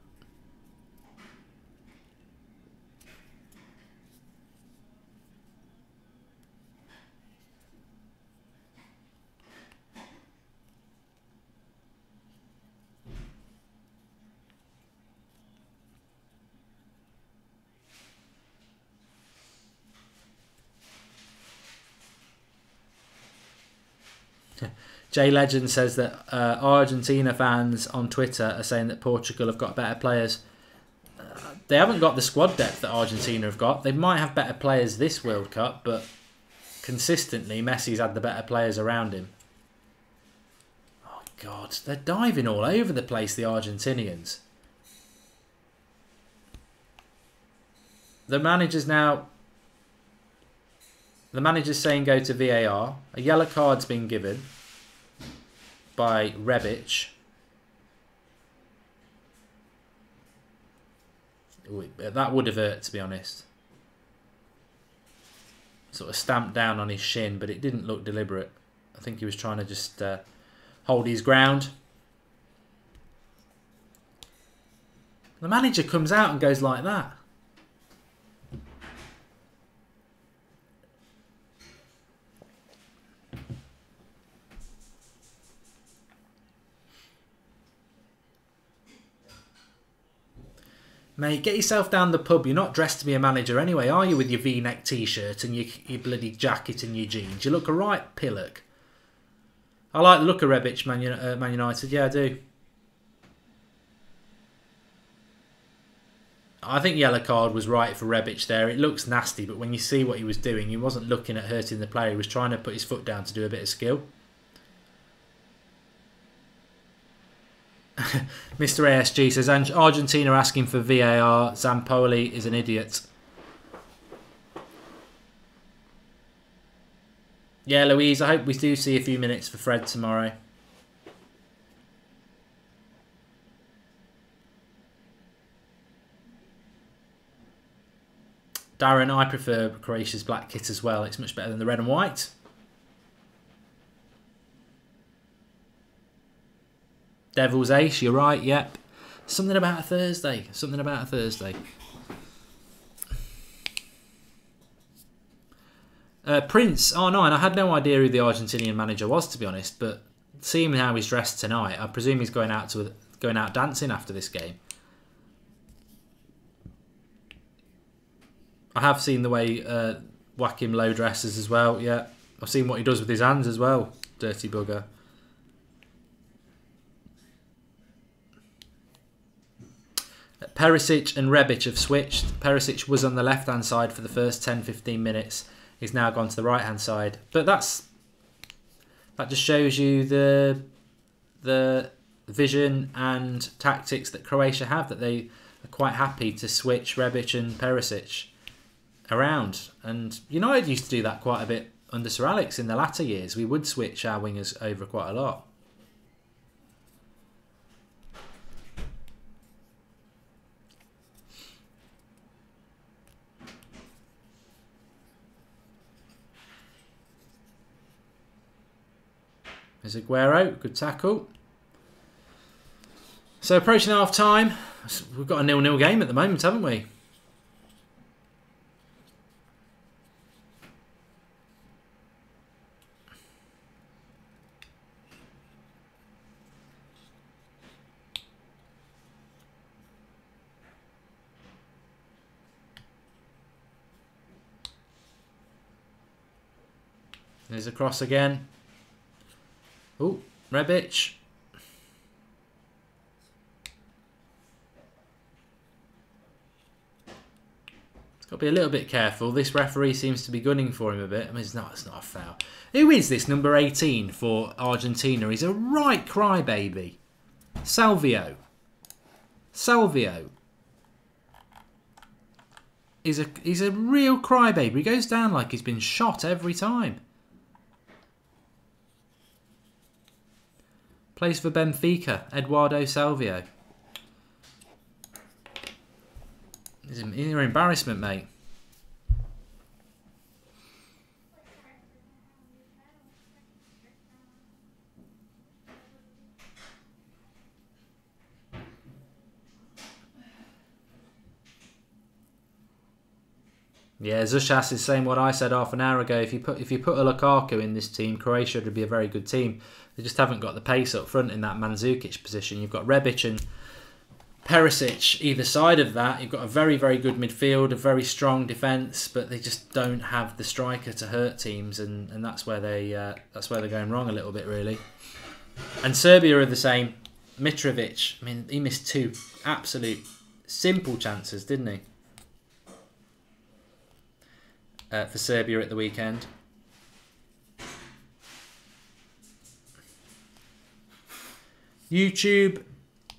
Jay Legend says that Argentina fans on Twitter are saying that Portugal have got better players. They haven't got the squad depth that Argentina have got. They might have better players this World Cup, but consistently Messi's had the better players around him. Oh God, they're diving all over the place, the Argentinians. The manager's saying go to VAR. A yellow card's been given by Rebic. That would have hurt, to be honest. Sort of stamped down on his shin, but it didn't look deliberate. I think he was trying to just hold his ground. The manager comes out and goes like that. Mate, get yourself down the pub. You're not dressed to be a manager anyway, are you, with your V-neck T-shirt and your bloody jacket and your jeans? You look a right pillock. I like the look of Rebic, Man United. Yeah, I do. I think yellow card was right for Rebic there. It looks nasty, but when you see what he was doing, he wasn't looking at hurting the player. He was trying to put his foot down to do a bit of skill. Mr. ASG says Argentina asking for VAR. Zampoli is an idiot. Yeah, Louise, I hope we do see a few minutes for Fred tomorrow. Darren, I prefer Croatia's black kit as well. It's much better than the red and white. Devil's Ace, you're right, yep. Something about a Thursday. Something about a Thursday. Prince R9, I had no idea who the Argentinian manager was, to be honest, but seeing how he's dressed tonight, I presume he's going out dancing after this game. I have seen the way whack him low dresses as well. Yeah, I've seen what he does with his hands as well. Dirty bugger. Perisic and Rebic have switched. Perisic was on the left-hand side for the first 10-15 minutes. He's now gone to the right-hand side. But that just shows you the vision and tactics that Croatia have, that they are quite happy to switch Rebic and Perisic around. And United used to do that quite a bit under Sir Alex in the latter years. We would switch our wingers over quite a lot. There's Aguero, good tackle. So approaching half time, we've got a 0-0 game at the moment, haven't we? There's a cross again. Oh, Rebic. He's got to be a little bit careful. This referee seems to be gunning for him a bit. I mean, it's not a foul. Who is this number 18 for Argentina? He's a right crybaby. Salvio. He's a real crybaby. He goes down like he's been shot every time. Plays for Benfica, Eduardo Salvio. He's an embarrassment, mate. Yeah, Zushas is saying what I said half an hour ago. If you put a Lukaku in this team, Croatia would be a very good team. They just haven't got the pace up front in that Mandzukic position. You've got Rebic and Perisic either side of that. You've got a very, very good midfield, a very strong defence, but they just don't have the striker to hurt teams, and that's where they're going wrong a little bit, really. And Serbia are the same. Mitrovic, I mean, he missed two absolute simple chances, didn't he? For Serbia at the weekend. YouTube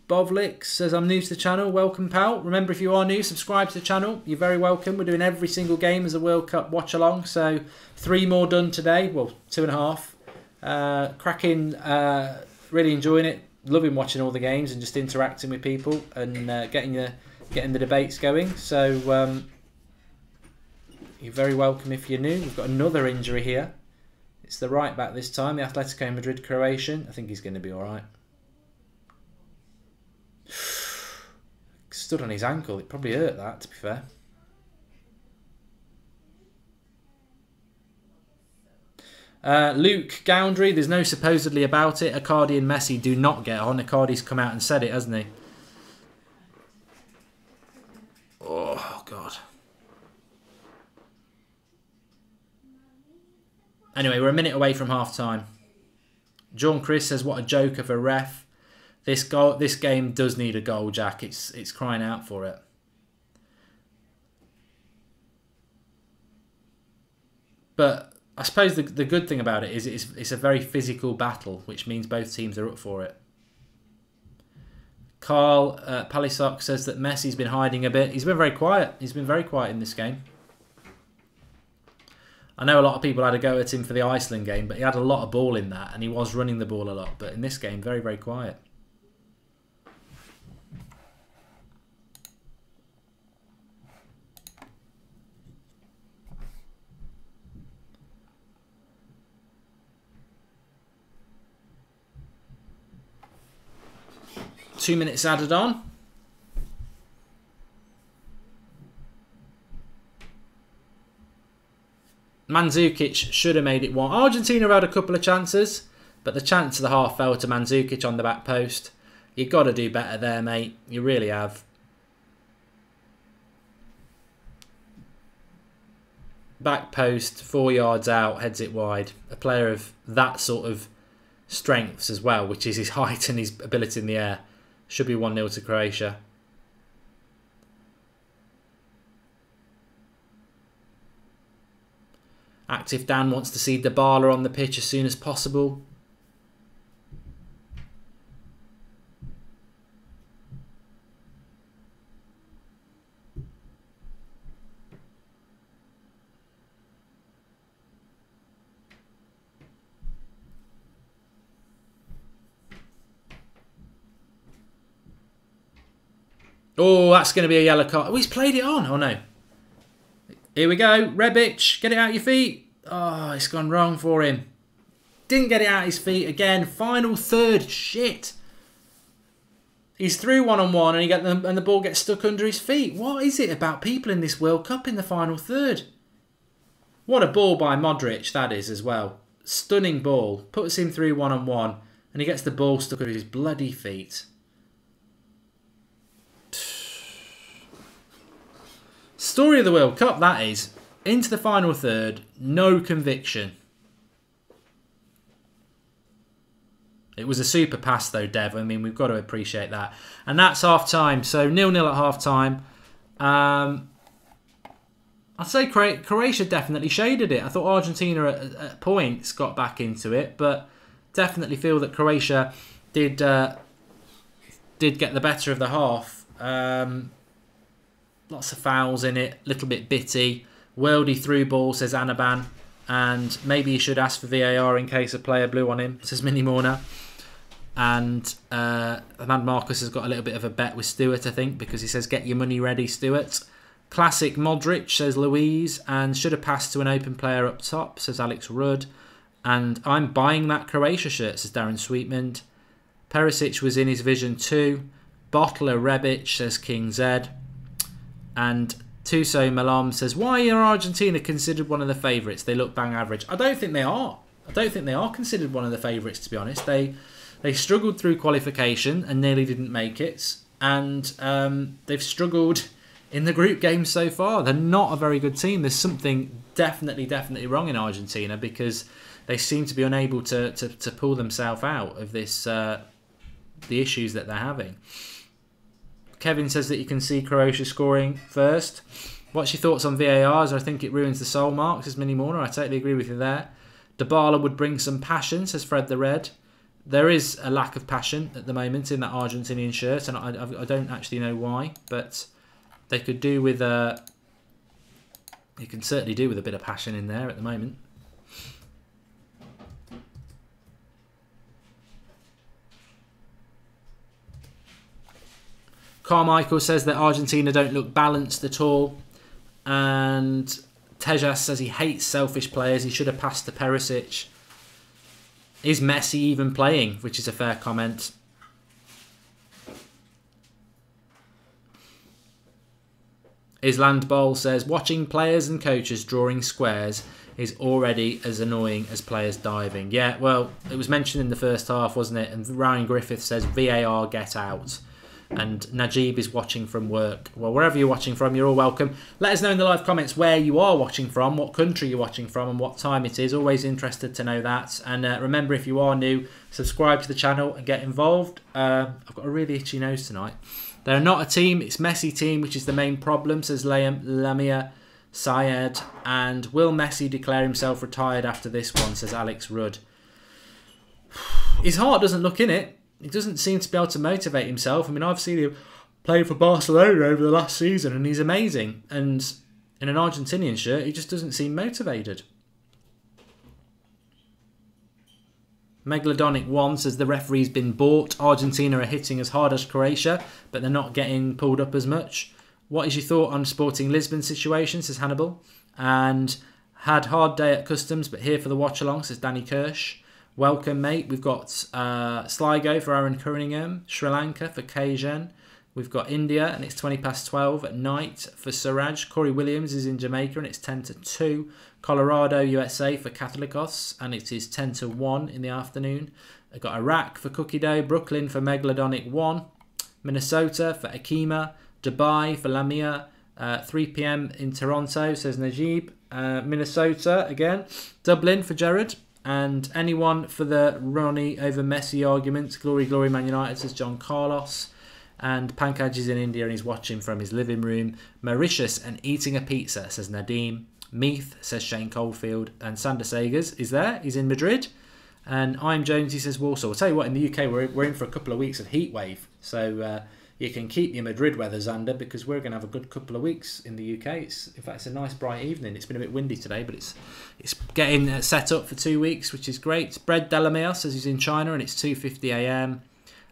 Bovlik says, I'm new to the channel. Welcome, pal. Remember, if you are new, subscribe to the channel. You're very welcome. We're doing every single game as a World Cup watch along. So 3 more done today. Well, 2.5. Cracking. Really enjoying it. Loving watching all the games and just interacting with people and getting the debates going. So you're very welcome if you're new. We've got another injury here. It's the right back this time, the Atletico Madrid Croatian. I think he's going to be all right. Stood on his ankle. It probably hurt that, to be fair. Luke Goundry, there's no supposedly about it. Icardi and Messi do not get on. Icardi's come out and said it, hasn't he? Oh, God. Anyway, we're a minute away from half-time. John Chris says, what a joke of a ref. This game does need a goal, Jack. It's crying out for it. But I suppose the good thing about it is it's a very physical battle, which means both teams are up for it. Carl Palisok says that Messi's been hiding a bit. He's been very quiet. He's been very quiet in this game. I know a lot of people had a go at him for the Iceland game, but he had a lot of ball in that, and he was running the ball a lot. But in this game, very, very quiet. Two minutes added on. Mandzukic should have made it one. Argentina had a couple of chances, but the chance of the half fell to Mandzukic on the back post. You've got to do better there, mate. You really have. back post, 4 yards out, heads it wide. A player of that sort of strengths as well, which is his height and his ability in the air. Should be 1-0 to Croatia. Active Dan wants to see Dybala on the pitch as soon as possible. Oh, that's going to be a yellow card. Oh, he's played it on. Oh, no. Here we go. Rebic, get it out your feet. Oh, it's gone wrong for him. Didn't get it out his feet again. Final third. Shit. He's through one-on-one and the ball gets stuck under his feet. What is it about people in this World Cup in the final third? What a ball by Modric that is as well. Stunning ball. Puts him through one-on-one and he gets the ball stuck under his bloody feet. Story of the World Cup, that is. Into the final third, no conviction. It was a super pass though, Dev. I mean, we've got to appreciate that. And that's half-time. So 0-0 at half-time. I'd say Croatia definitely shaded it. I thought Argentina at points got back into it, but definitely feel that Croatia did get the better of the half. Lots of fouls in it, a little bit bitty. Worldy through ball, says Anaban. And maybe he should ask for VAR in case a player blew on him, says Mini Morna. And Amand Marcus has got a little bit of a bet with Stewart, I think, because he says, get your money ready, Stewart. Classic Modric, says Louise. And should have passed to an open player up top, says Alex Rudd. And I'm buying that Croatia shirt, says Darren Sweetman. Perisic was in his vision too. Bottler Rebic, says King Zed. And Tuso Malom says, why are Argentina considered one of the favourites? They look bang average. I don't think they are. I don't think they are considered one of the favourites, to be honest. They struggled through qualification and nearly didn't make it. And they've struggled in the group games so far. They're not a very good team. There's something definitely wrong in Argentina because they seem to be unable to pull themselves out of this the issues that they're having. Kevin says that you can see Croatia scoring first. What's your thoughts on VARs? I think it ruins the soul, Mark, says Mini Morner. I totally agree with you there. Dybala would bring some passion, says Fred the Red. There is a lack of passion at the moment in that Argentinian shirt, and I don't actually know why, but they could do with you can certainly do with a bit of passion in there at the moment. Carmichael says that Argentina don't look balanced at all. And Tejas says he hates selfish players. He should have passed to Perisic. Is Messi even playing? Which is a fair comment. Island Bowl says, watching players and coaches drawing squares is already as annoying as players diving. Yeah, well, it was mentioned in the first half, wasn't it? And Ryan Griffith says, VAR, get out. And Najib is watching from work. Well, wherever you're watching from, you're all welcome. Let us know in the live comments where you are watching from, what country you're watching from, and what time it is. Always interested to know that. And remember, if you are new, subscribe to the channel and get involved. I've got a really itchy nose tonight. They're not a team. It's Messi team, which is the main problem, says Lamia Syed. And will Messi declare himself retired after this one, says Alex Rudd. His heart doesn't look in it. He doesn't seem to be able to motivate himself. I mean, I've seen him play for Barcelona over the last season and he's amazing. And in an Argentinian shirt, he just doesn't seem motivated. Megalodonic 1 says the referee's been bought. Argentina are hitting as hard as Croatia, but they're not getting pulled up as much. What is your thought on Sporting Lisbon situation, says Hannibal. And had hard day at customs, but here for the watch-along, says Danny Kirsch. Welcome, mate. We've got Sligo for Aaron Cunningham, Sri Lanka for Kajan. We've got India, and it's 12 at night for Suraj. Corey Williams is in Jamaica, and it's 10-2. Colorado, USA for Catholicos, and it is 10-1 in the afternoon. I've got Iraq for Cookie Dough, Brooklyn for Megalodonic 1, Minnesota for Akima, Dubai for Lamia, 3 PM in Toronto, says Najib. Minnesota again. Dublin for Gerard. And anyone for the Ronnie over Messi argument. Glory, glory, Man United, says John Carlos. And Pankaj is in India and he's watching from his living room. Mauritius and eating a pizza, says Nadeem. Meath, says Shane Coldfield. And Sander Sagers is there. He's in Madrid. And I'm Jones, he says Warsaw. I'll tell you what, in the UK, we're in for a couple of weeks of heat wave. So you can keep your Madrid weather, Xander, because we're going to have a good couple of weeks in the UK. In fact, it's a nice bright evening. It's been a bit windy today, but it's getting set up for 2 weeks, which is great. Brad Delamere says he's in China and it's 2:50 a.m.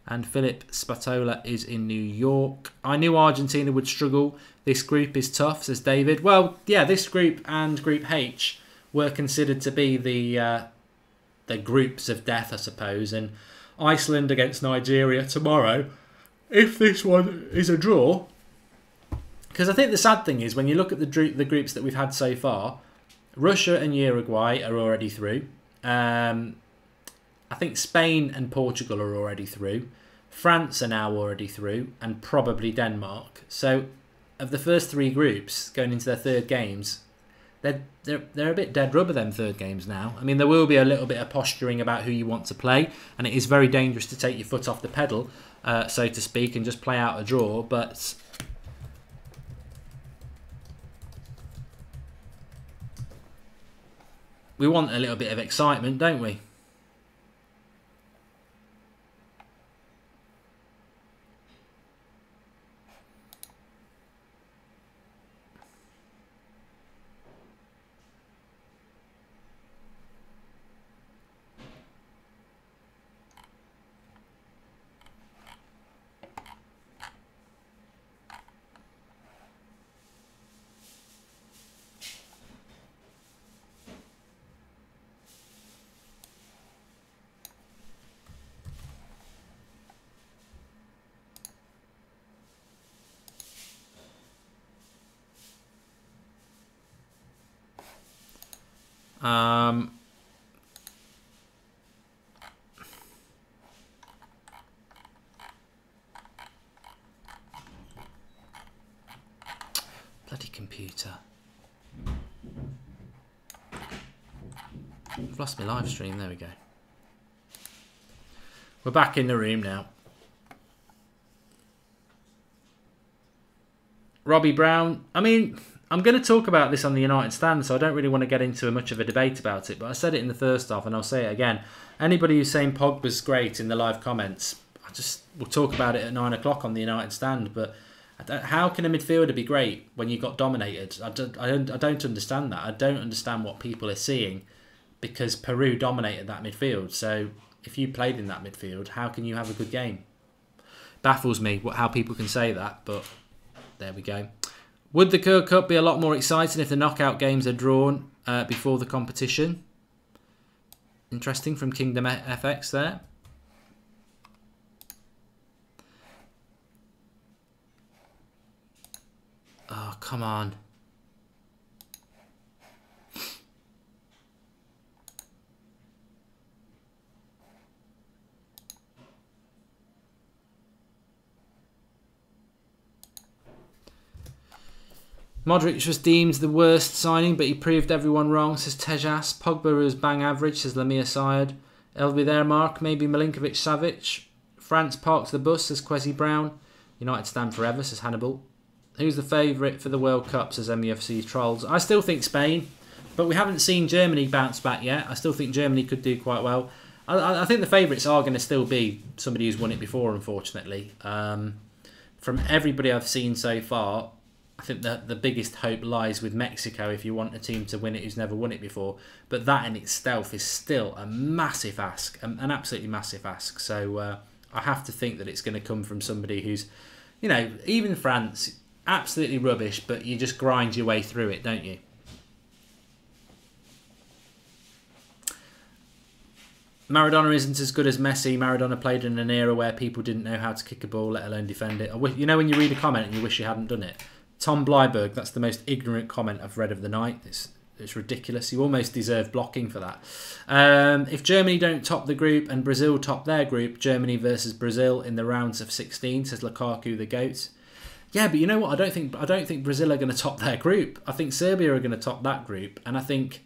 And Philip Spatola is in New York. I knew Argentina would struggle. This group is tough, says David. Well, yeah, this group and Group H were considered to be the groups of death, I suppose. And Iceland against Nigeria tomorrow, if this one is a draw. Because I think the sad thing is, when you look at the groups that we've had so far, Russia and Uruguay are already through. I think Spain and Portugal are already through. France are now already through, and probably Denmark. So, of the first 3 groups going into their third games, they're a bit dead rubber, them third games now. I mean, there will be a little bit of posturing about who you want to play, and it is very dangerous to take your foot off the pedal, so to speak, and just play out a draw. But we want a little bit of excitement, don't we? Bloody computer. I've lost my live stream. There we go. We're back in the room now. Robbie Brown. I mean, I'm going to talk about this on the United stand, so I don't really want to get into much of a debate about it, but I said it in the first half and I'll say it again. Anybody who's saying Pogba's great in the live comments, we'll talk about it at 9 o'clock on the United stand, but how can a midfielder be great when you got dominated? I don't understand that. I don't understand what people are seeing, because Peru dominated that midfield. So if you played in that midfield, how can you have a good game? Baffles me how people can say that, but there we go. Would the World Cup be a lot more exciting if the knockout games are drawn before the competition? Interesting from Kingdom FX there. Oh, come on. Modric was deemed the worst signing, but he proved everyone wrong, says Tejas. Pogba was bang average, says Lamia Syed. Elvi there, Mark. Maybe Milinkovic-Savic. France parked the bus, says Kwesi Brown. United stand forever, says Hannibal. Who's the favourite for the World Cup, says MUFC Trolls. I still think Spain, but we haven't seen Germany bounce back yet. I still think Germany could do quite well. I think the favourites are going to still be somebody who's won it before, unfortunately. From everybody I've seen so far, I think that the biggest hope lies with Mexico if you want a team to win it who's never won it before. But that in itself is still a massive ask, an absolutely massive ask. So I have to think that it's going to come from somebody who's, you know, even France, absolutely rubbish, but you just grind your way through it, don't you? Maradona isn't as good as Messi. Maradona played in an era where people didn't know how to kick a ball, let alone defend it. You know when you read a comment and you wish you hadn't done it? Tom Blyberg, that's the most ignorant comment I've read of the night. It's ridiculous. You almost deserve blocking for that. If Germany don't top the group and Brazil top their group, Germany versus Brazil in the rounds of 16, says Lukaku the GOAT. Yeah, but you know what? I don't think Brazil are going to top their group. I think Serbia are going to top that group, and I think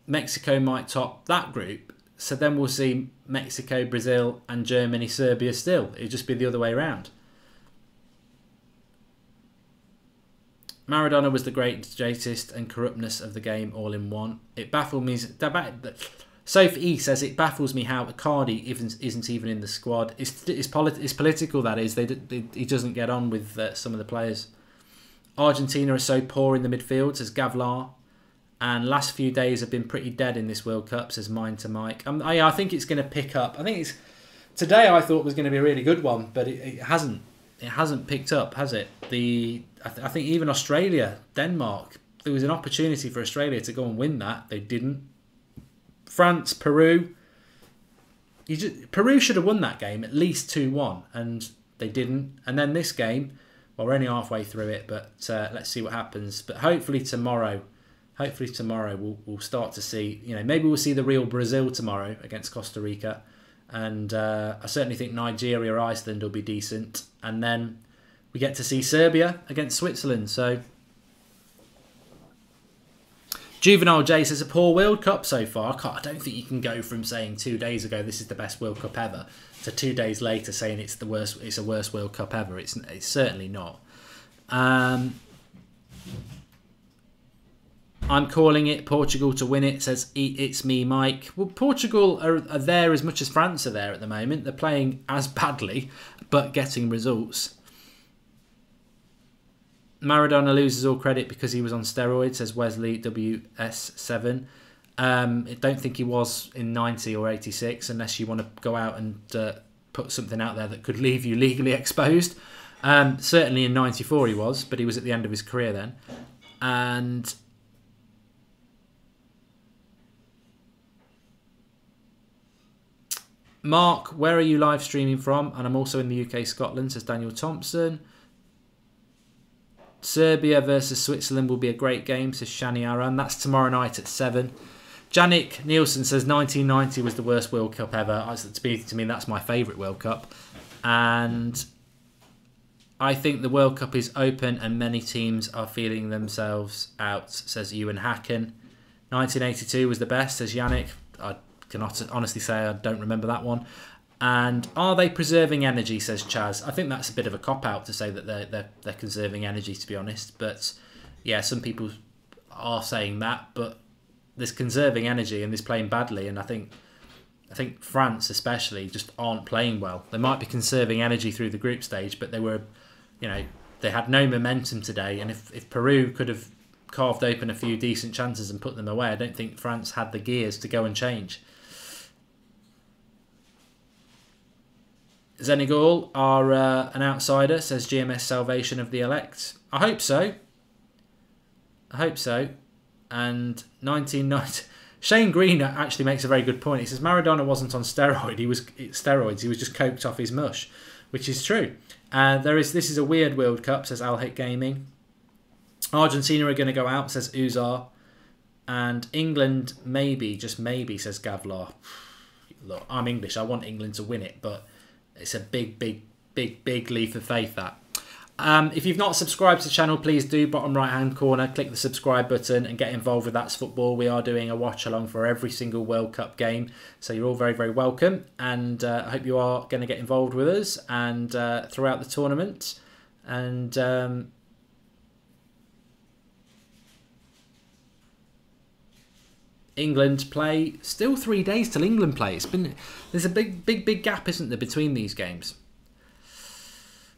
Mexico might top that group. So then we'll see Mexico, Brazil, and Germany, Serbia still. It'll just be the other way around. Maradona was the greatest and corruptness of the game all in one. It baffled me. Sophie E says it baffles me how Icardi isn't even in the squad. It's political, that is. He doesn't get on with some of the players. Argentina are so poor in the midfield, says Gavlar. And last few days have been pretty dead in this World Cup, says Mine to Mike. I think it's going to pick up. I think today I thought was going to be a really good one, but it hasn't. It hasn't picked up, has it? I think even Australia, Denmark, there was an opportunity for Australia to go and win that. They didn't. France, Peru. Peru should have won that game at least 2-1, and they didn't. And then this game, well, we're only halfway through it, but let's see what happens. But hopefully tomorrow we'll start to see, maybe we'll see the real Brazil tomorrow against Costa Rica. And I certainly think Nigeria or Iceland will be decent. And then we get to see Serbia against Switzerland. So Juvenile J says a poor World Cup so far. I don't think you can go from saying 2 days ago this is the best World Cup ever to 2 days later saying it's the worst. It's a worst World Cup ever. It's certainly not. I'm calling it Portugal to win it, says It's Me Mike. Well, Portugal are there as much as France are there at the moment. They're playing as badly, but getting results. Maradona loses all credit because he was on steroids, says Wesley WS7. I don't think he was in 90 or 86, unless you want to go out and put something out there that could leave you legally exposed. Certainly in 94 he was, but he was at the end of his career then. And Mark, where are you live streaming from? And I'm also in the UK, Scotland, says Daniel Thompson. Serbia versus Switzerland will be a great game, says Shani Aran. That's tomorrow night at 7. Janik Nielsen says 1990 was the worst World Cup ever. To me, that's my favourite World Cup. And I think the World Cup is open and many teams are feeling themselves out, says Ewan Hacken. 1982 was the best, says Yannick. I cannot honestly say I don't remember that one. And are they preserving energy, says Chaz. I think that's a bit of a cop-out to say that they're conserving energy, to be honest. But yeah, some people are saying that, but there's conserving energy and there's playing badly, and I think France especially just aren't playing well. They might be conserving energy through the group stage, but they had no momentum today, and if Peru could have carved open a few decent chances and put them away, I don't think France had the gears to go and change. Zenigol are an outsider, says GMS Salvation of the Elect. I hope so. And 1990... Shane Green actually makes a very good point. He says Maradona wasn't on steroids. He was just coked off his mush, which is true. This is a weird World Cup, says Al Hit Gaming. Argentina are going to go out, says Uzar. And England, maybe, just maybe, says Gavlar. Look, I'm English. I want England to win it, but it's a big leap of faith, that. If you've not subscribed to the channel, please do. Bottom right hand corner, click the subscribe button and get involved with That's Football. We are doing a watch along for every single World Cup game, so you're all very, very welcome. And I hope you are going to get involved with us and throughout the tournament. And England play, still 3 days till England play. There's a big gap, isn't there, between these games.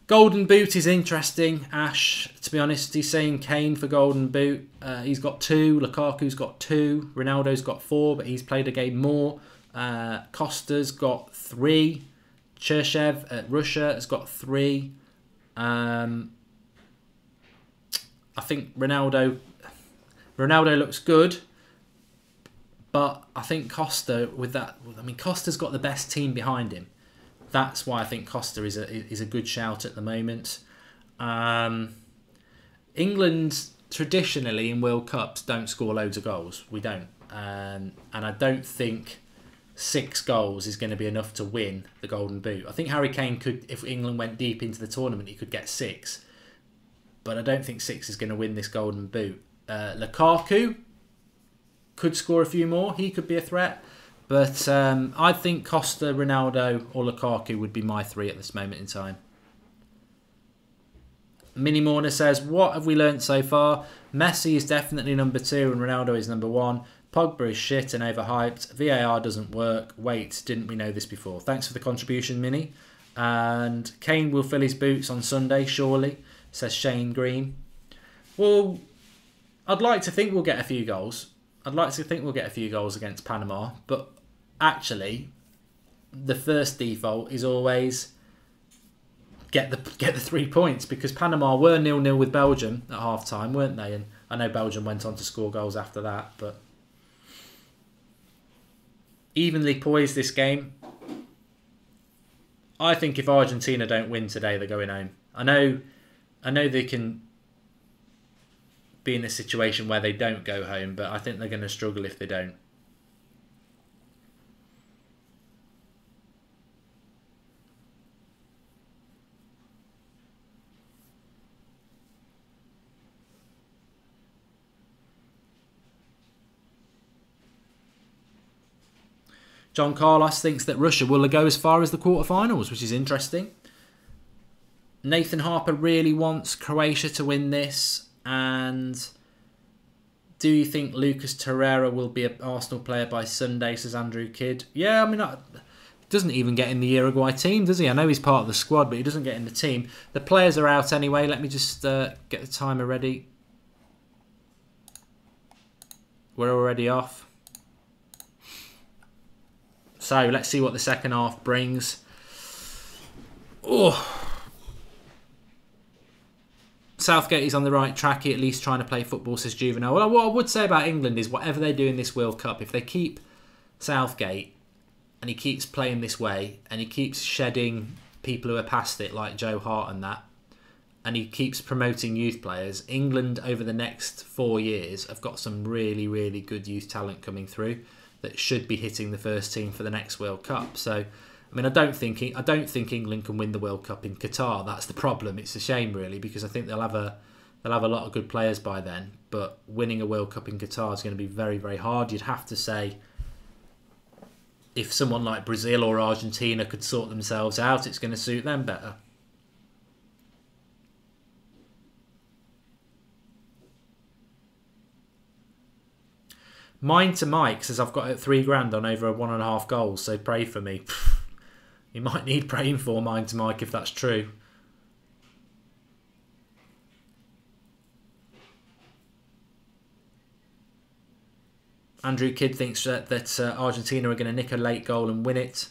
Golden Boot is interesting, Ash. To be honest, he's saying Kane for Golden Boot. He's got 2. Lukaku's got 2. Ronaldo's got 4, but he's played a game more. Costa's got 3. Cherchev at Russia has got 3. I think Ronaldo looks good, but I think Costa with that. I mean, Costa's got the best team behind him. That's why I think Costa is a good shout at the moment. England traditionally in World Cups don't score loads of goals. We don't. And I don't think 6 goals is going to be enough to win the Golden Boot. I think Harry Kane could, if England went deep into the tournament, he could get 6. but I don't think 6 is going to win this Golden Boot. Lukaku could score a few more. He could be a threat. But I think Costa, Ronaldo or Lukaku would be my 3 at this moment in time. Mini Mourner says, what have we learnt so far? Messi is definitely number 2 and Ronaldo is number 1. Pogba is shit and overhyped. VAR doesn't work. Wait, didn't we know this before? Thanks for the contribution, Mini. And Kane will fill his boots on Sunday, surely, says Shane Green. Well, I'd like to think we'll get a few goals. I'd like to think we'll get a few goals against Panama. But actually, the first default is always get the 3 points, because Panama were 0-0 with Belgium at half-time, weren't they? And I know Belgium went on to score goals after that, but evenly poised this game. I think if Argentina don't win today, they're going home. I know they can be in a situation where they don't go home, but I think they're going to struggle if they don't. John Carlos thinks that Russia will go as far as the quarterfinals, which is interesting. Nathan Harper really wants Croatia to win this. And do you think Lucas Torreira will be an Arsenal player by Sunday, says Andrew Kidd? Yeah, I mean, doesn't even get in the Uruguay team, does he? I know he's part of the squad, but he doesn't get in the team. The players are out anyway. Let me just get the timer ready. We're already off. So let's see what the second half brings. Oh, Southgate is on the right track, at least trying to play football, says Juvenile. Well, what I would say about England is whatever they do in this World Cup, if they keep Southgate and he keeps playing this way and he keeps shedding people who are past it like Joe Hart and that, and he keeps promoting youth players, England over the next 4 years have got some really, really good youth talent coming through that should be hitting the first team for the next World Cup. So, I mean, I don't think England can win the World Cup in Qatar. That's the problem. It's a shame, really, because I think they'll have a lot of good players by then. But winning a World Cup in Qatar is going to be very, very hard. You'd have to say if someone like Brazil or Argentina could sort themselves out, it's going to suit them better. Mind to Mike says, I've got $3,000 on over 1.5 goals, so pray for me. You might need praying for, Mind to Mike, if that's true. Andrew Kidd thinks that Argentina are going to nick a late goal and win it.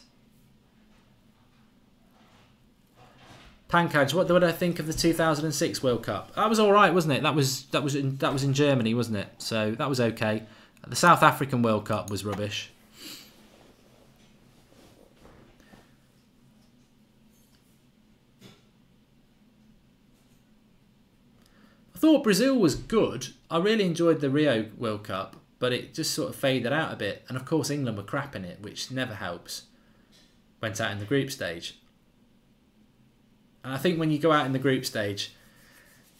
Pankaj, what do I think of the 2006 World Cup? That was all right, wasn't it? That was in Germany, wasn't it? So that was okay. The South African World Cup was rubbish. I thought Brazil was good. I really enjoyed the Rio World Cup, but it just sort of faded out a bit. And of course England were crap in it, which never helps. Went out in the group stage. And I think when you go out in the group stage,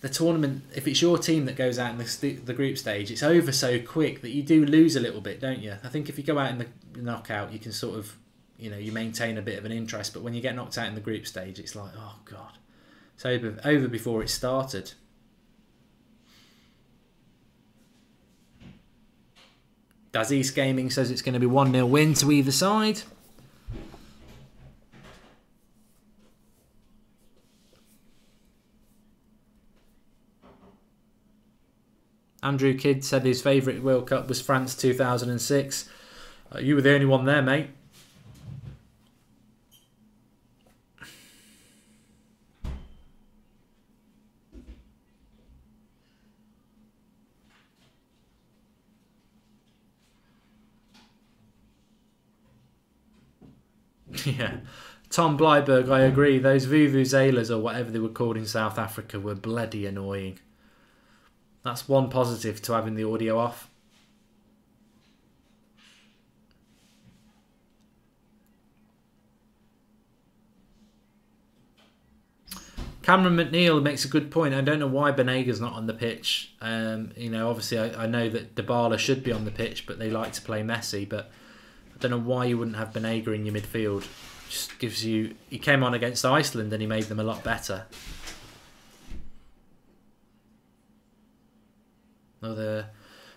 the tournament, if it's your team that goes out in the group stage, it's over so quick that you do lose a little bit, don't you? I think if you go out in the knockout, you can sort of, you maintain a bit of an interest. But when you get knocked out in the group stage, it's like, oh God, it's over before it started. Daziz Gaming says it's going to be 1-0 win to either side. Andrew Kidd said his favourite World Cup was France 2006. You were the only one there, mate. Yeah. Tom Blyberg, I agree. Those vuvuzelas or whatever they were called in South Africa were bloody annoying. That's one positive to having the audio off. Cameron McNeil makes a good point. I don't know why Benega's not on the pitch. You know, obviously I know that Dybala should be on the pitch, but they like to play Messi. But I don't know why you wouldn't have Benega in your midfield. Just gives you... He came on against Iceland and he made them a lot better. Another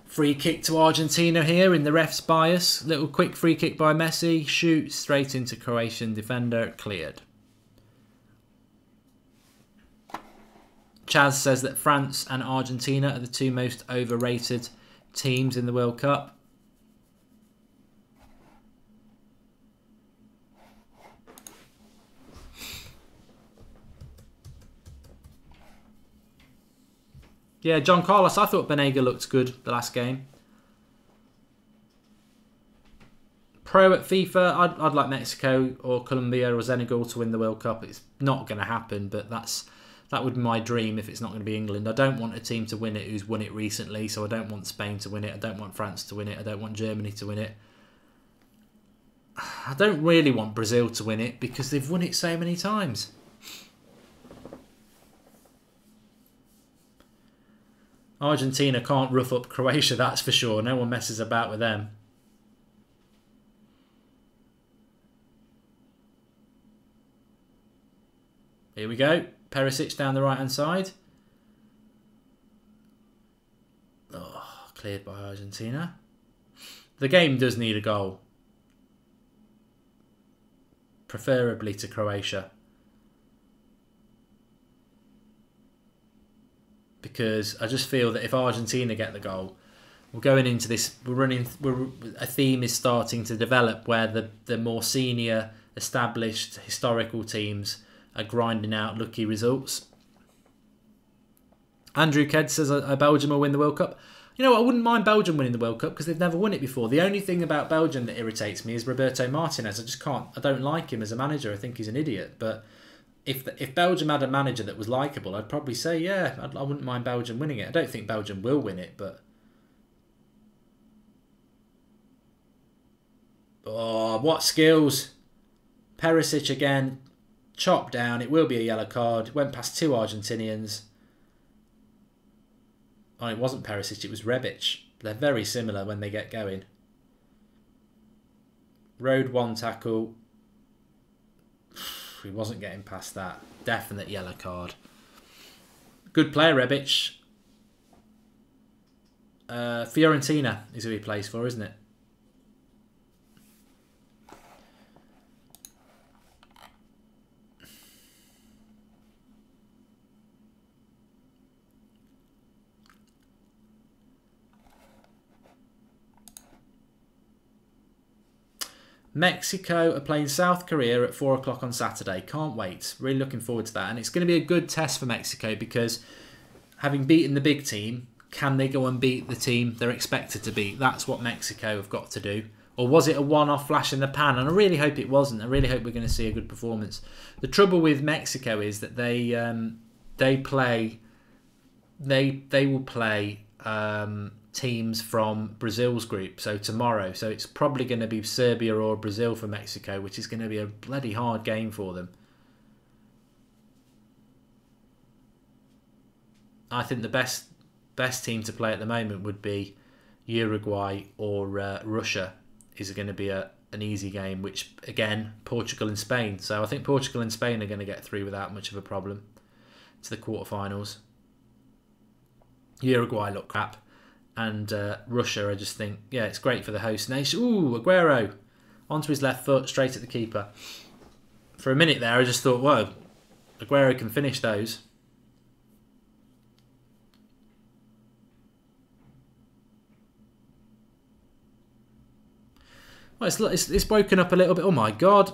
free kick to Argentina here in the ref's bias. Little quick free kick by Messi. Shoots straight into Croatian defender. Cleared. Chaz says that France and Argentina are the two most overrated teams in the World Cup. Yeah, John Carlos, I thought Benega looked good the last game. Pro at FIFA, I'd like Mexico or Colombia or Senegal to win the World Cup. It's not going to happen, but that would be my dream if it's not going to be England. I don't want a team to win it who's won it recently, so I don't want Spain to win it. I don't want France to win it. I don't want Germany to win it. I don't really want Brazil to win it because they've won it so many times. Argentina can't rough up Croatia, that's for sure. No one messes about with them. Here we go. Perisic down the right-hand side. Oh, cleared by Argentina. The game does need a goal. Preferably to Croatia. Because I just feel that if Argentina get the goal, we're going into this. A theme is starting to develop where the more senior, established, historical teams are grinding out lucky results. Andrew Ked says Belgium will win the World Cup. You know what? I wouldn't mind Belgium winning the World Cup because they've never won it before. The only thing about Belgium that irritates me is Roberto Martinez. I just can't. I don't like him as a manager. I think he's an idiot. But if Belgium had a manager that was likeable, I'd probably say, yeah, I wouldn't mind Belgium winning it. I don't think Belgium will win it, but... Oh, what skills. Perisic again, chopped down. It will be a yellow card. Went past two Argentinians. Oh, it wasn't Perisic, it was Rebic. They're very similar when they get going. Road one tackle. He wasn't getting past that. Definite yellow card. Good player, Rebic. Fiorentina is who he plays for, isn't it? Mexico are playing South Korea at 4 o'clock on Saturday. Can't wait. Really looking forward to that. And it's going to be a good test for Mexico because having beaten the big team, can they go and beat the team they're expected to beat? That's what Mexico have got to do. Or was it a one-off flash in the pan? And I really hope it wasn't. I really hope we're going to see a good performance. The trouble with Mexico is that they will play teams from Brazil's group, so tomorrow. So it's probably going to be Serbia or Brazil for Mexico, which is going to be a bloody hard game for them. I think the best team to play at the moment would be Uruguay or Russia. Is going to be an easy game, which again, Portugal and Spain. So I think Portugal and Spain are going to get through without much of a problem to the quarterfinals. Uruguay look crap. And Russia, I just think, yeah, it's great for the host nation. Ooh, Aguero. Onto his left foot, straight at the keeper. For a minute there, I just thought, whoa, Aguero can finish those. Well, it's broken up a little bit. Oh, my God.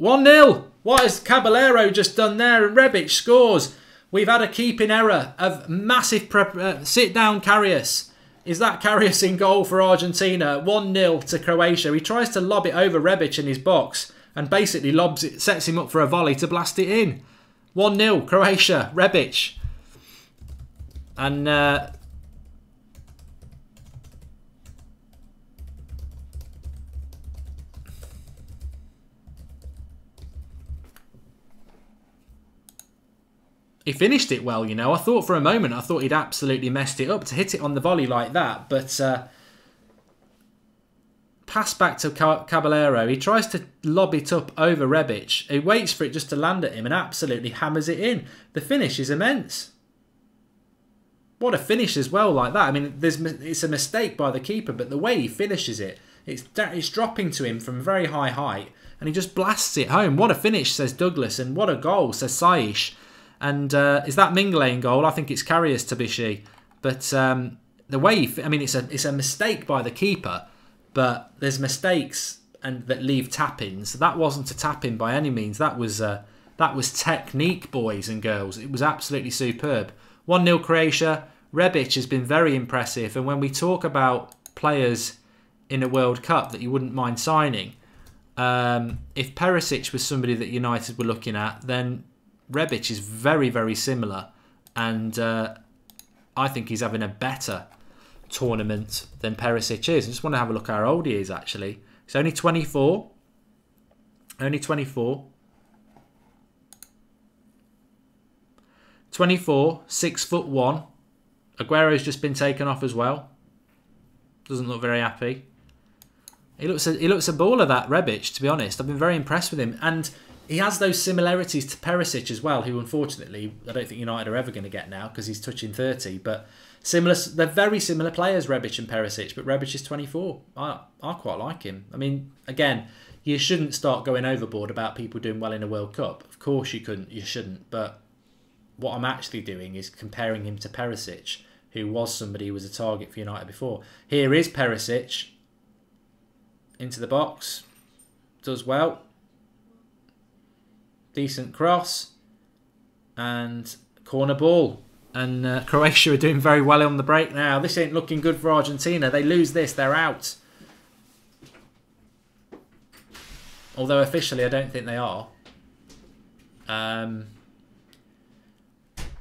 1-0. What has Caballero just done there? And Rebic scores. We've had a keeping error of massive... sit down, Karius. Is that Karius in goal for Argentina? 1-0 to Croatia. He tries to lob it over Rebic in his box and basically lobs it, sets him up for a volley to blast it in. 1-0 Croatia. Rebic. And... he finished it well, you know. I thought for a moment, I thought he'd absolutely messed it up to hit it on the volley like that. But pass back to Caballero. He tries to lob it up over Rebic. He waits for it just to land at him and absolutely hammers it in. The finish is immense. What a finish as well like that. I mean, it's a mistake by the keeper, but the way he finishes it, it's dropping to him from a very high height, and he just blasts it home. What a finish, says Douglas, and what a goal, says Saish. And is that Minglein goal? I think it's Karius Tabishi. But the way I mean, it's a mistake by the keeper, but there's mistakes that leave tap-ins. That wasn't a tap-in by any means. That was technique, boys and girls. It was absolutely superb. 1-0 Croatia. Rebic has been very impressive, and when we talk about players in a World Cup that you wouldn't mind signing, if Perisic was somebody that United were looking at, then Rebic is very, very similar, and I think he's having a better tournament than Perisic is. I just want to have a look how old he is, actually. He's only 24. Only 24. 24, 6'1". Aguero's just been taken off as well. Doesn't look very happy. He looks a baller, that Rebic, to be honest. I've been very impressed with him. And he has those similarities to Perisic as well, who unfortunately I don't think United are ever going to get now because he's touching 30. But they're very similar players, Rebic and Perisic. But Rebic is 24. I quite like him. I mean, again, you shouldn't start going overboard about people doing well in a World Cup. Of course you shouldn't. But what I'm actually doing is comparing him to Perisic, who was somebody who was a target for United before. Here is Perisic. Into the box. Does well. Decent cross. And corner ball. And Croatia are doing very well on the break now. This ain't looking good for Argentina. They lose this, they're out. Although officially I don't think they are.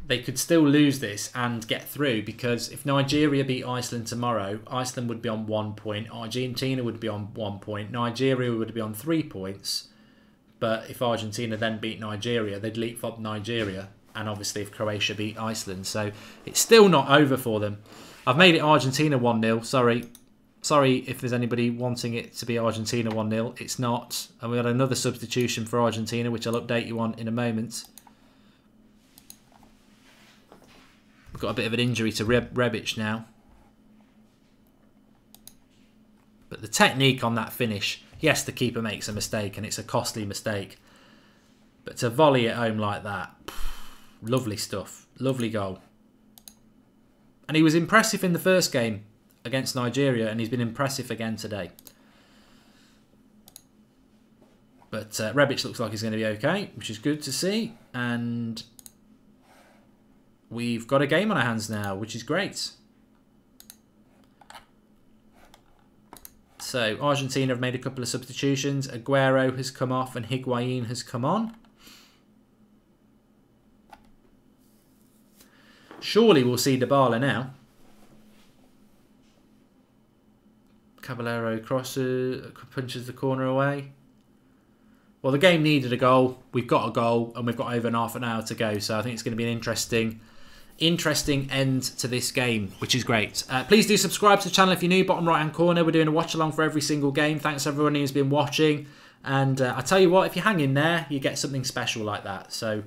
They could still lose this and get through, because if Nigeria beat Iceland tomorrow, Iceland would be on 1 point, Argentina would be on 1 point, Nigeria would be on 3 points. But if Argentina then beat Nigeria, they'd leapfrog Nigeria, and obviously if Croatia beat Iceland. So it's still not over for them. I've made it Argentina 1-0, Sorry if there's anybody wanting it to be Argentina 1-0. It's not. And we got another substitution for Argentina, which I'll update you on in a moment. We've got a bit of an injury to Rebic now. But the technique on that finish, yes, the keeper makes a mistake and it's a costly mistake. But to volley it home like that, lovely stuff. Lovely goal. And he was impressive in the first game against Nigeria, and he's been impressive again today. But Rebic looks like he's going to be okay, which is good to see. And we've got a game on our hands now, which is great. So Argentina have made a couple of substitutions. Aguero has come off and Higuain has come on. Surely we'll see Dybala now. Caballero crosses, punches the corner away. Well, the game needed a goal. We've got a goal, and we've got over half an hour to go. So I think it's going to be an interesting end to this game, which is great. Please do subscribe to the channel if you're new. Bottom right-hand corner, we're doing a watch-along for every single game. Thanks everyone who's been watching. And I tell you what, if you hang in there, you get something special like that. So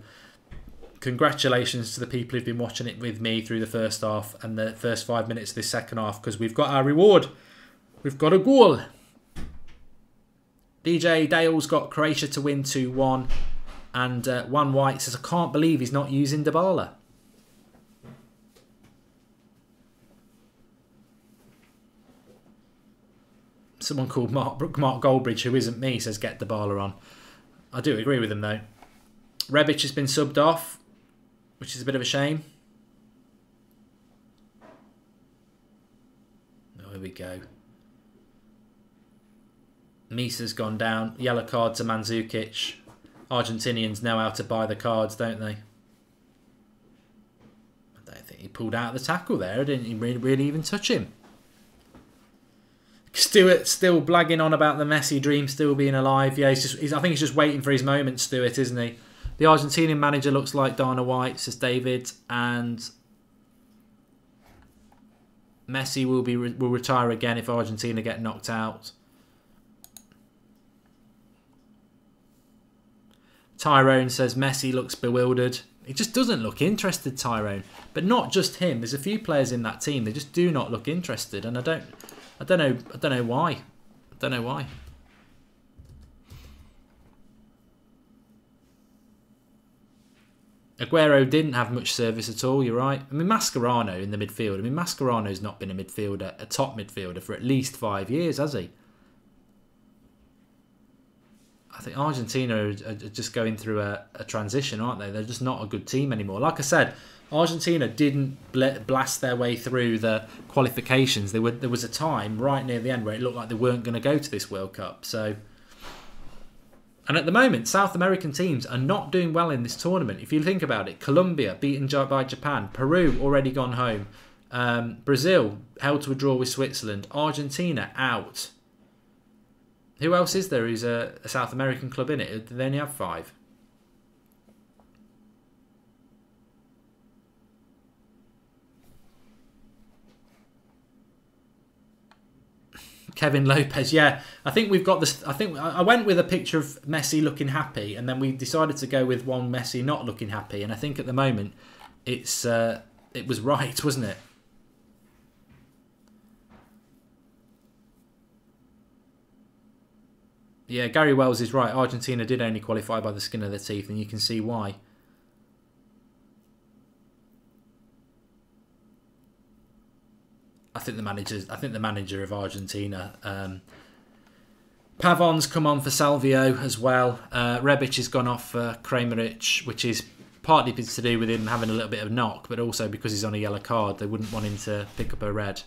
congratulations to the people who've been watching it with me through the first half and the first 5 minutes of this second half, because we've got our reward. We've got a goal. DJ Dale's got Croatia to win 2-1. And Juan White says, I can't believe he's not using Dybala. Someone called Mark Goldbridge, who isn't me, says get Dybala on. I do agree with him though. Rebic has been subbed off, which is a bit of a shame. Oh, here we go. Misa's gone down. Yellow card to Mandzukic. Argentinians know how to buy the cards, don't they? I don't think he pulled out the tackle there. Didn't he really even touch him? Stewart still blagging on about the Messi dream still being alive. Yeah, I think he's just waiting for his moment, Stewart, isn't he? The Argentinian manager looks like Dana White, says David, and Messi will retire again if Argentina get knocked out. Tyrone says Messi looks bewildered. He just doesn't look interested, Tyrone. But not just him. There's a few players in that team. They just do not look interested, and I don't know why. I don't know why. Aguero didn't have much service at all, you're right. I mean, Mascherano in the midfield. I mean, Mascherano's not been a top midfielder for at least 5 years, has he? I think Argentina are just going through a transition, aren't they? They're just not a good team anymore. Like I said, Argentina didn't blast their way through the qualifications. There was a time right near the end where it looked like they weren't going to go to this World Cup. So, and at the moment, South American teams are not doing well in this tournament. If you think about it, Colombia beaten by Japan, Peru already gone home, Brazil held to a draw with Switzerland, Argentina out. Who else is there who's a South American club in it? They only have 5. Kevin Lopez, yeah. I think we've got this. I think I went with a picture of Messi looking happy, and then we decided to go with one Messi not looking happy. And I think at the moment, it was right, wasn't it? Yeah, Gary Wells is right. Argentina did only qualify by the skin of their teeth, and you can see why. I think the manager of Argentina. Pavon's come on for Salvio as well. Rebic has gone off for Kramaric, which is partly to do with him having a little bit of knock, but also because he's on a yellow card. They wouldn't want him to pick up a red.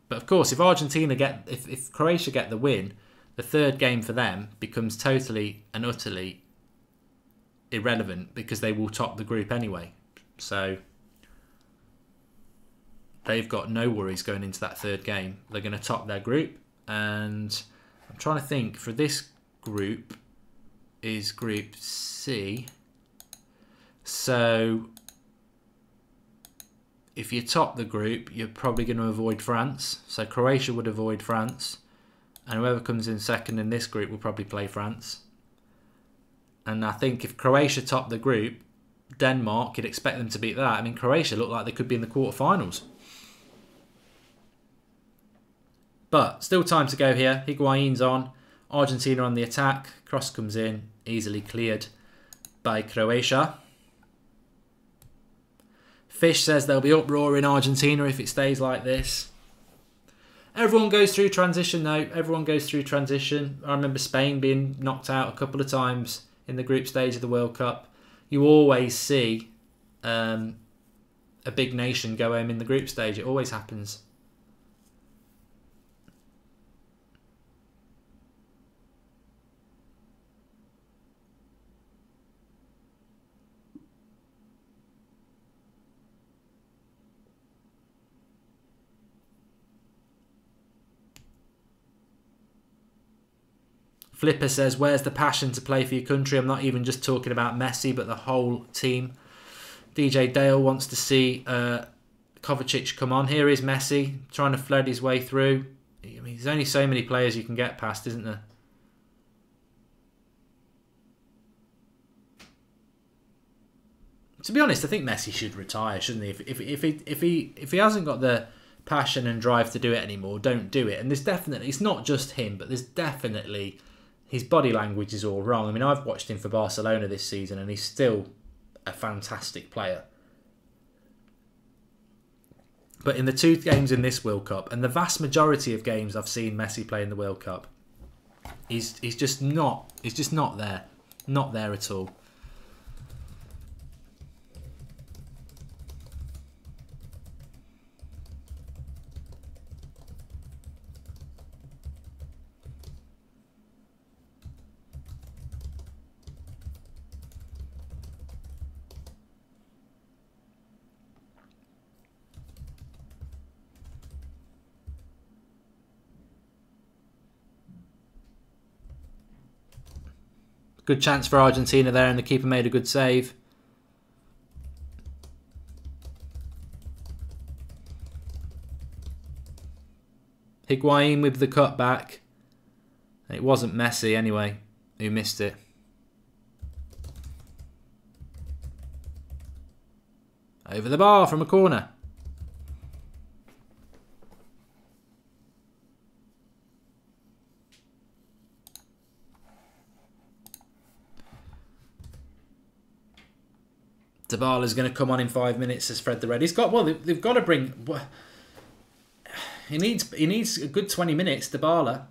But of course, if if Croatia get the win, the third game for them becomes totally and utterly irrelevant because they will top the group anyway. So they've got no worries going into that third game. They're going to top their group. And I'm trying to think, for this group is Group C. So if you top the group, you're probably going to avoid France. So Croatia would avoid France. And whoever comes in second in this group will probably play France. And I think if Croatia top the group, Denmark, you'd expect them to beat that. I mean, Croatia look like they could be in the quarterfinals. But still time to go here. Higuain's on. Argentina on the attack. Cross comes in. Easily cleared by Croatia. Fish says there'll be uproar in Argentina if it stays like this. Everyone goes through transition though. Everyone goes through transition. I remember Spain being knocked out a couple of times in the group stage of the World Cup. You always see a big nation go home in the group stage. It always happens. Flipper says, where's the passion to play for your country? I'm not even just talking about Messi, but the whole team. DJ Dale wants to see Kovacic come on. Here is Messi trying to flood his way through. I mean, there's only so many players you can get past, isn't there? To be honest, I think Messi should retire, shouldn't he? If he hasn't got the passion and drive to do it anymore, don't do it. And there's definitely, it's not just him, but there's definitely, his body language is all wrong. I mean, I've watched him for Barcelona this season and he's still a fantastic player. But in the 2 games in this World Cup, and the vast majority of games I've seen Messi play in the World Cup, he's just not there. Not there at all. Good chance for Argentina there, and the keeper made a good save. Higuain with the cutback. It wasn't Messi anyway, who missed it. Over the bar from a corner. Dybala's going to come on in 5 minutes, says Fred the Red. He's got, well, they've got to bring... He needs a good 20 minutes, Dybala.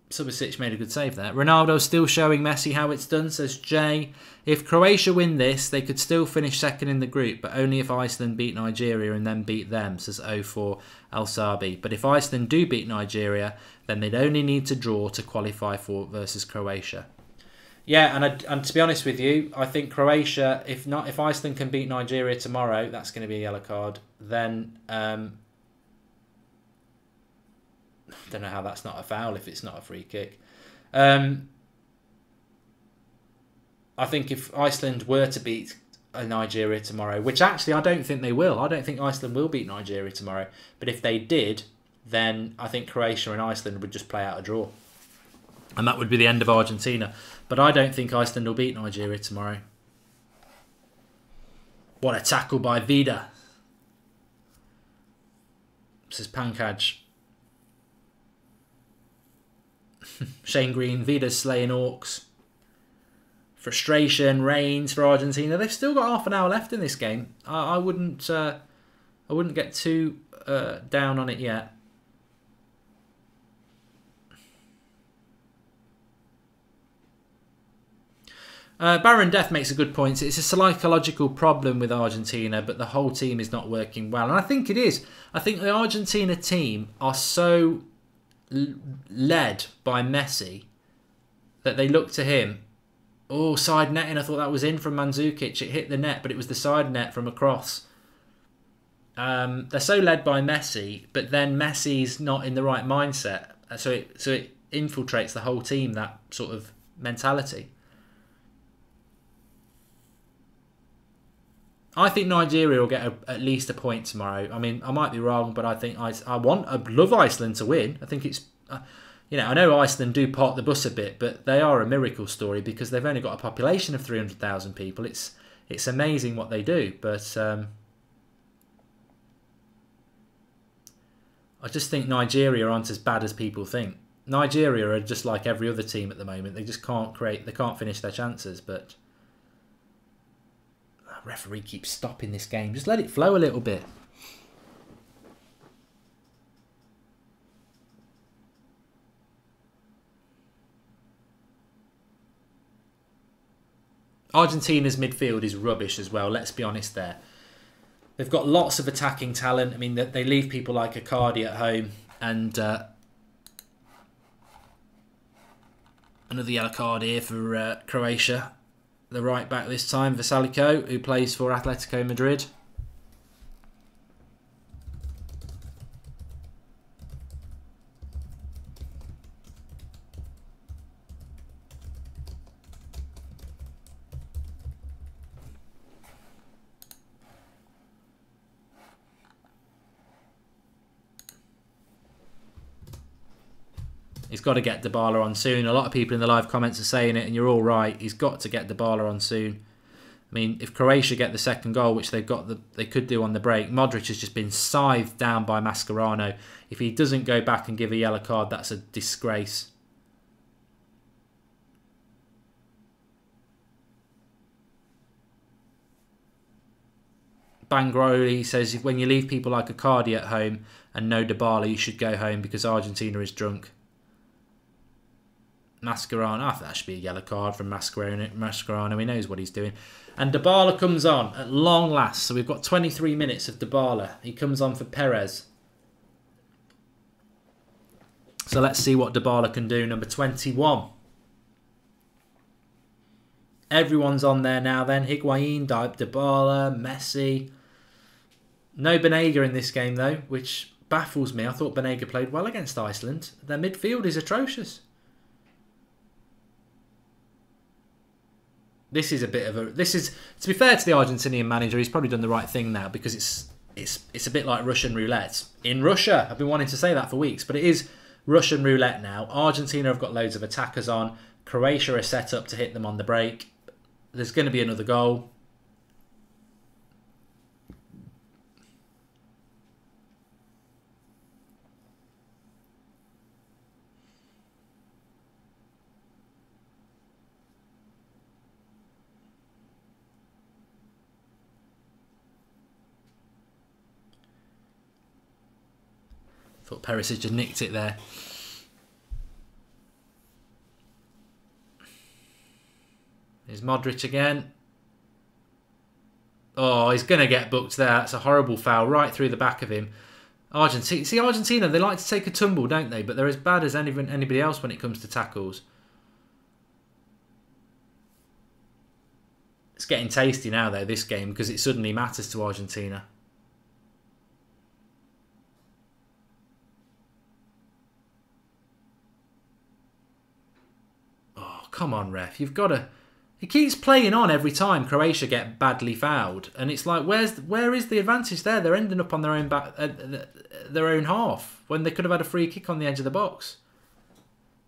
Subasic made a good save there. Ronaldo's still showing Messi how it's done, says Jay. If Croatia win this, they could still finish second in the group, but only if Iceland beat Nigeria and then beat them, says 04 El Sabi. But if Iceland do beat Nigeria, then they'd only need to draw to qualify for versus Croatia. Yeah, and to be honest with you, I think Croatia, if Iceland can beat Nigeria tomorrow, that's going to be a yellow card. Then I don't know how that's not a foul if it's not a free kick. I think if Iceland were to beat Nigeria tomorrow, which actually I don't think they will. I don't think Iceland will beat Nigeria tomorrow. But if they did, then I think Croatia and Iceland would just play out a draw. And that would be the end of Argentina. But I don't think Iceland will beat Nigeria tomorrow. What a tackle by Vida. Says Pankaj. Shane Green, Vida's slaying Orcs. Frustration reigns for Argentina. They've still got half an hour left in this game. I wouldn't get too down on it yet. Baron Death makes a good point. It's a psychological problem with Argentina, but the whole team is not working well. And I think it is. I think the Argentina team are so led by Messi that they look to him. Oh, side netting. I thought that was in from Mandzukic. It hit the net, but it was the side net from a cross. They're so led by Messi, but then Messi's not in the right mindset. So it infiltrates the whole team, that sort of mentality. I think Nigeria will get at least a point tomorrow. I mean, I might be wrong, but I think I'd love Iceland to win. I think it's, I know Iceland do park the bus a bit, but they are a miracle story because they've only got a population of 300,000 people. It's amazing what they do, but I just think Nigeria aren't as bad as people think. Nigeria are just like every other team at the moment. They just can't finish their chances, but. Referee keeps stopping this game. Just let it flow a little bit. Argentina's midfield is rubbish as well. Let's be honest there. They've got lots of attacking talent. I mean, they leave people like Icardi at home. And another yellow card here for Croatia. The right back this time, Vesalico, who plays for Atletico Madrid. He's got to get Dybala on soon. A lot of people in the live comments are saying it, and you're all right. He's got to get Dybala on soon. I mean, if Croatia get the second goal, which they could do on the break, Modric has just been scythed down by Mascherano. If he doesn't go back and give a yellow card, that's a disgrace. Bangroli says, when you leave people like Icardi at home and no Dybala, you should go home because Argentina is drunk. Mascherano, I think that should be a yellow card from Mascherano. He knows what he's doing. And Dybala comes on at long last. So we've got 23 minutes of Dybala. He comes on for Perez. So let's see what Dybala can do. Number 21. Everyone's on there now then. Higuain, Dybala, Messi. No Banega in this game though, which baffles me. I thought Banega played well against Iceland. Their midfield is atrocious. This is a bit of a... This is, to be fair to the Argentinian manager, he's probably done the right thing now, because it's a bit like Russian roulette. In Russia, I've been wanting to say that for weeks, but it is Russian roulette now. Argentina have got loads of attackers on. Croatia are set up to hit them on the break. There's going to be another goal. Thought Perisic had nicked it there. Here's Modric again. Oh, he's going to get booked there. That's a horrible foul right through the back of him. Argentina, see, Argentina, they like to take a tumble, don't they? But they're as bad as anybody else when it comes to tackles. It's getting tasty now, though, this game, because it suddenly matters to Argentina. Oh, come on, ref. You've got to... He keeps playing on every time Croatia get badly fouled, and it's like, where is the advantage there? They're ending up on their own their own half when they could have had a free kick on the edge of the box.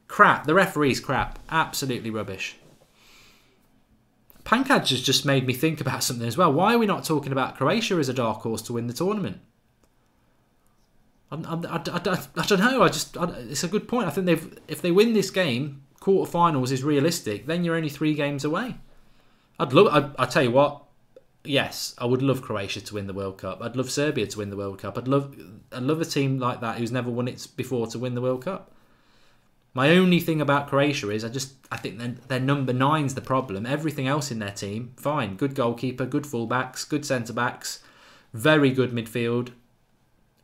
Crap. The referee's crap. Absolutely rubbish. Pankaj has just made me think about something as well. Why are we not talking about Croatia as a dark horse to win the tournament? I don't know. It's a good point. I think if they win this game, quarterfinals is realistic, then you're only 3 games away. I tell you what, yes, I would love Croatia to win the World Cup. I'd love Serbia to win the World Cup. I'd love a team like that who's never won it before to win the World Cup. My only thing about Croatia is I think their number 9's the problem. Everything else in their team, fine. Good goalkeeper, good fullbacks, good centre-backs, very good midfield.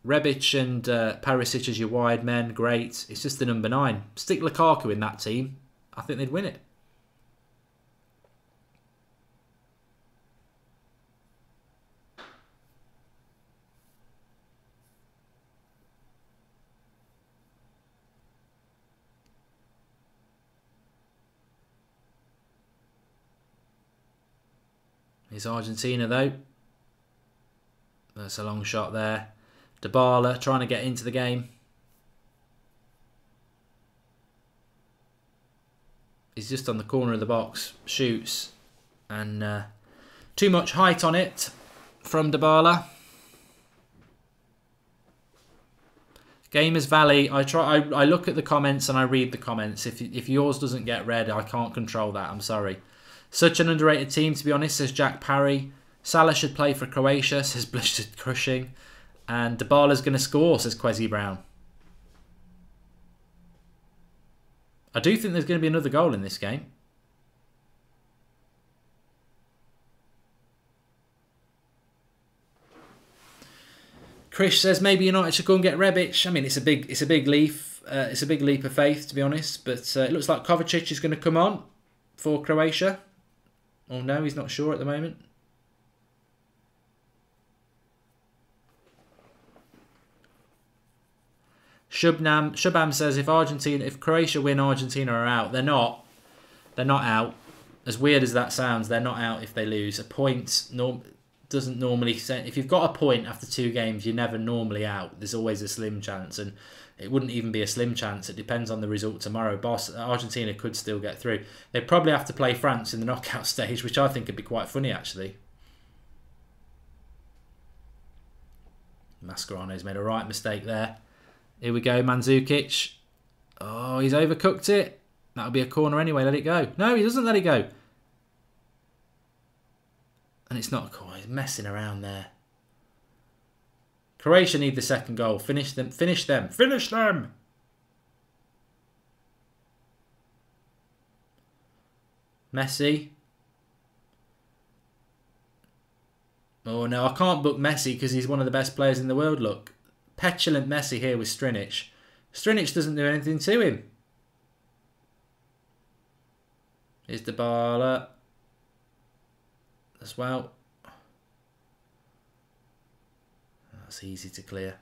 Rebic and Perisic as your wide men, great. It's just the number 9. Stick Lukaku in that team, I think they'd win it. Here's Argentina though. That's a long shot there. Dybala trying to get into the game. He's just on the corner of the box. Shoots. And too much height on it from Dybala. Gamers Valley. I look at the comments and I read the comments. If yours doesn't get read, I can't control that. I'm sorry. Such an underrated team, to be honest, says Jack Parry. Salah should play for Croatia, says Blistered Crushing. And Dybala's going to score, says Kwesi Brown. I do think there's going to be another goal in this game. Krish says maybe United should go and get Rebic. I mean, it's a big leap. It's a big leap of faith, to be honest. But it looks like Kovacic is going to come on for Croatia. Oh no, he's not sure at the moment. Shubham says if Croatia win, Argentina are out. They're not out. As weird as that sounds, they're not out if they lose. A point doesn't normally say, if you've got a point after 2 games, you're never normally out. There's always a slim chance, and it wouldn't even be a slim chance. It depends on the result tomorrow. Argentina could still get through. They probably have to play France in the knockout stage, which I think would be quite funny actually. Mascherano's made a right mistake there. Here we go, Mandzukic. Oh, he's overcooked it. That'll be a corner anyway. Let it go. No, he doesn't let it go. And it's not a corner. He's messing around there. Croatia need the second goal. Finish them. Finish them. Finish them! Messi. Oh, no. I can't book Messi because he's one of the best players in the world, look. Petulant Messi here with Strinic. Strinic doesn't do anything to him. Here's Dybala as well. That's easy to clear.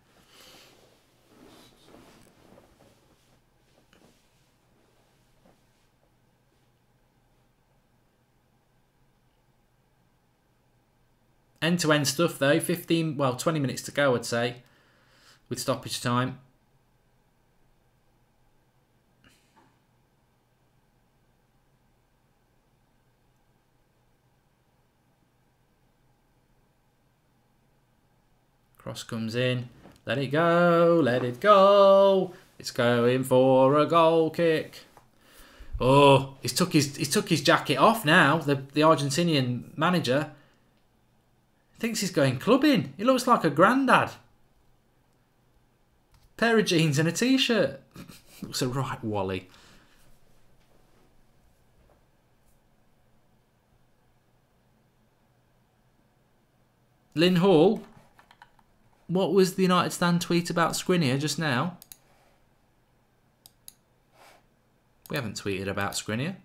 End-to-end stuff though. 20 minutes to go, I'd say, with stoppage time. Cross comes in. Let it go. Let it go. It's going for a goal kick. Oh, he's took his jacket off now. The Argentinian manager thinks he's going clubbing. He looks like a granddad. Pair of jeans and a t-shirt. Looks a right wally. Lynn Hall. What was the United Stand tweet about Skriniar just now? We haven't tweeted about Skriniar.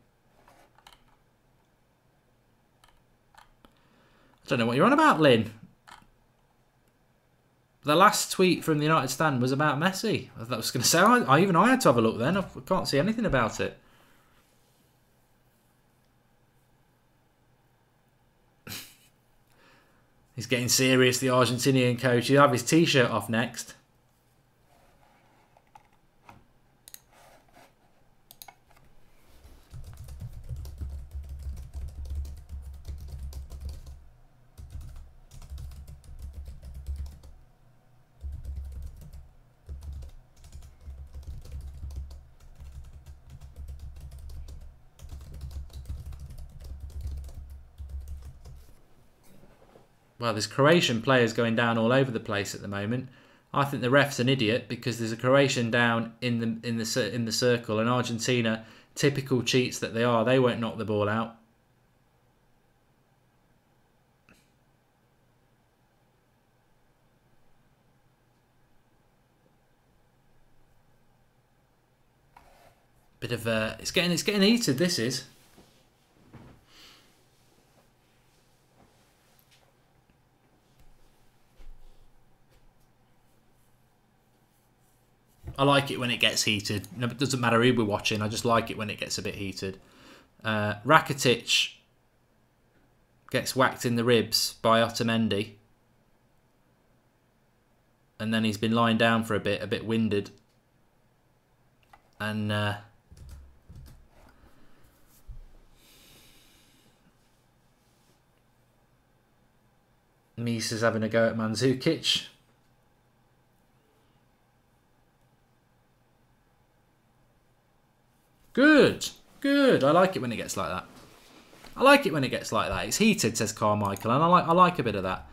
I don't know what you're on about, Lynn. The last tweet from the United Stand was about Messi. I was going to say, even I had to have a look then. I can't see anything about it. He's getting serious, the Argentinian coach. He'll have his t-shirt off next. Well, there's Croatian players going down all over the place at the moment. I think the ref's an idiot because there's a Croatian down in the circle, and Argentina, typical cheats that they are, they won't knock the ball out. Bit of it's getting heated. This is. I like it when it gets heated. No, it doesn't matter who we're watching. I just like it when it gets a bit heated. Rakitic gets whacked in the ribs by Otamendi. And then he's been lying down for a bit winded. And Misa's having a go at Mandzukic. Good, good. I like it when it gets like that. I like it when it gets like that. It's heated, says Carmichael, and I like a bit of that.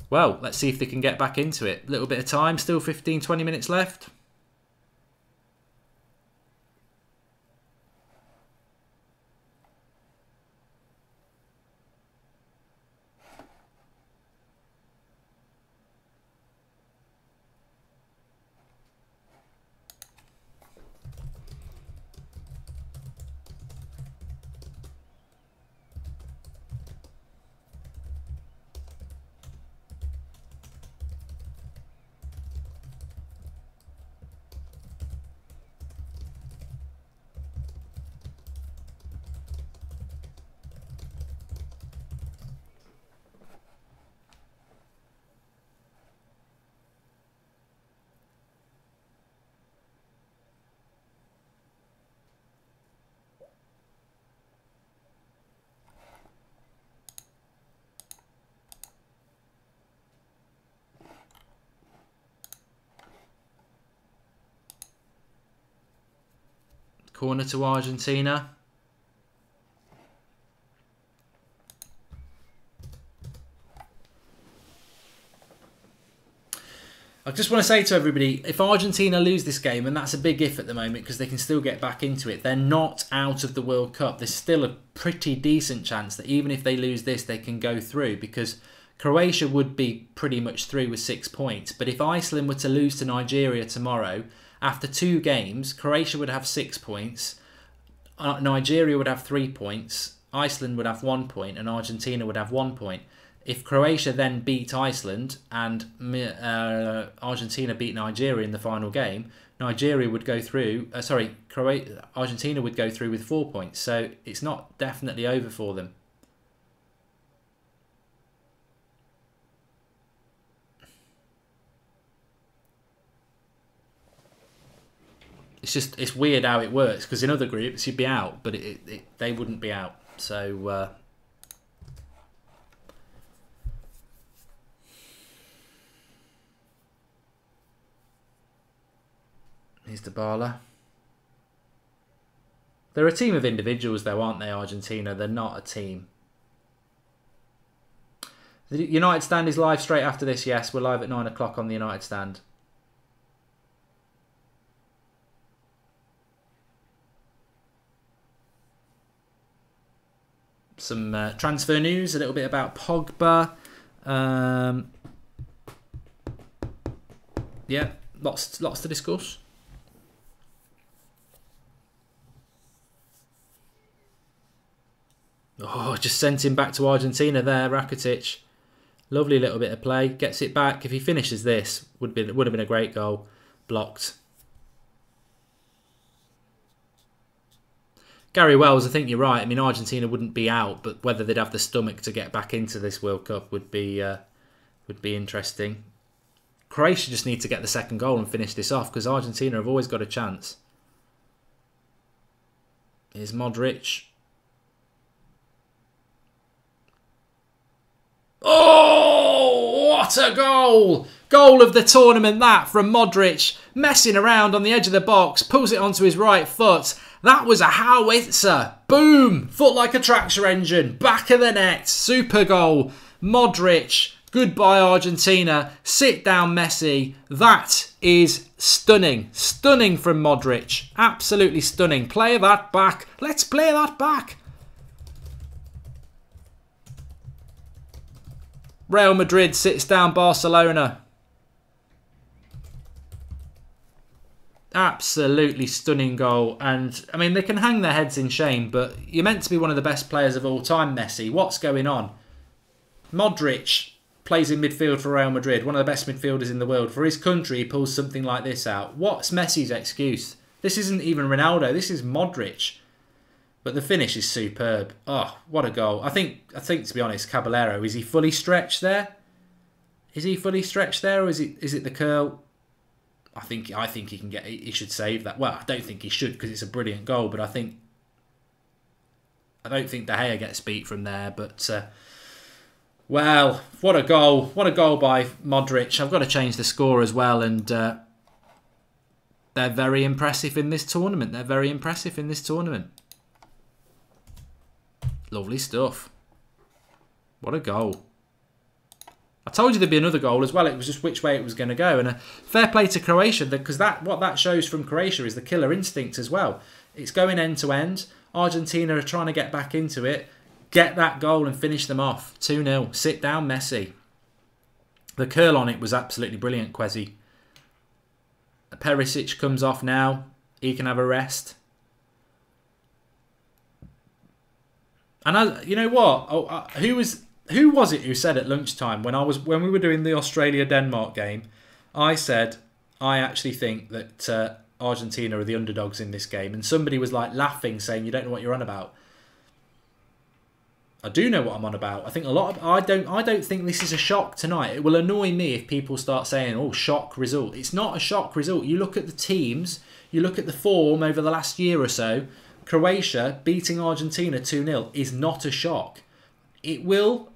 Well, let's see if they can get back into it. A little bit of time, still 15-20 minutes left. Corner to Argentina. I just want to say to everybody, if Argentina lose this game, and that's a big if at the moment because they can still get back into it, they're not out of the World Cup. There's still a pretty decent chance that even if they lose this, they can go through because Croatia would be pretty much through with 6 points. But if Iceland were to lose to Nigeria tomorrow, after 2 games, Croatia would have 6 points. Nigeria would have 3 points, Iceland would have 1 point, and Argentina would have 1 point. If Croatia then beat Iceland and Argentina beat Nigeria in the final game, Nigeria would go through. Argentina would go through with 4 points. So it's not definitely over for them. It's weird how it works, because in other groups you'd be out, but they wouldn't be out. So here's Dybala. They're a team of individuals though, aren't they, Argentina? They're not a team. The United Stand is live straight after this, yes. We're live at 9 o'clock on the United Stand. Some transfer news, a little bit about Pogba. Yeah, lots to discuss. Oh, just sent him back to Argentina there, Rakitic. Lovely little bit of play. Gets it back. If he finishes this, would have been a great goal. Blocked. Gary Wells, I think you're right. I mean, Argentina wouldn't be out, but whether they'd have the stomach to get back into this World Cup would be interesting. Croatia just need to get the second goal and finish this off, because Argentina have always got a chance. Here's Modric. Oh, what a goal! Goal of the tournament, that, from Modric. Messing around on the edge of the box, pulls it onto his right foot. That was a howitzer. Boom! Foot like a tractor engine. Back of the net. Super goal. Modric. Goodbye, Argentina. Sit down, Messi. That is stunning. Stunning from Modric. Absolutely stunning. Play that back. Let's play that back. Real Madrid sits down Barcelona. Absolutely stunning goal. And, I mean, they can hang their heads in shame, but you're meant to be one of the best players of all time, Messi. What's going on? Modric plays in midfield for Real Madrid, one of the best midfielders in the world. For his country, he pulls something like this out. What's Messi's excuse? This isn't even Ronaldo. This is Modric. But the finish is superb. Oh, what a goal. I think to be honest, Caballero, is he fully stretched there? Is he fully stretched there, or is it the curl? I think he can get. He should save that. Well, I don't think he should, because it's a brilliant goal. But I don't think De Gea gets beat from there. But well, what a goal! What a goal by Modric. I've got to change the score as well, and they're very impressive in this tournament. They're very impressive in this tournament. Lovely stuff. What a goal. I told you there'd be another goal as well. It was just which way it was going to go. And a fair play to Croatia, because what that shows from Croatia is the killer instinct as well. It's going end to end. Argentina are trying to get back into it. Get that goal and finish them off. 2-0. Sit down, Messi. The curl on it was absolutely brilliant, Kwesi. Perisic comes off now. He can have a rest. And you know what? Who was it who said at lunchtime when we were doing the Australia-Denmark game? I said I actually think that Argentina are the underdogs in this game, and somebody was like laughing, saying you don't know what you're on about. I do know what I'm on about. I think I don't think this is a shock tonight. It will annoy me if people start saying, "Oh, shock result." It's not a shock result. You look at the teams, you look at the form over the last year or so. Croatia beating Argentina 2-0 is not a shock. It will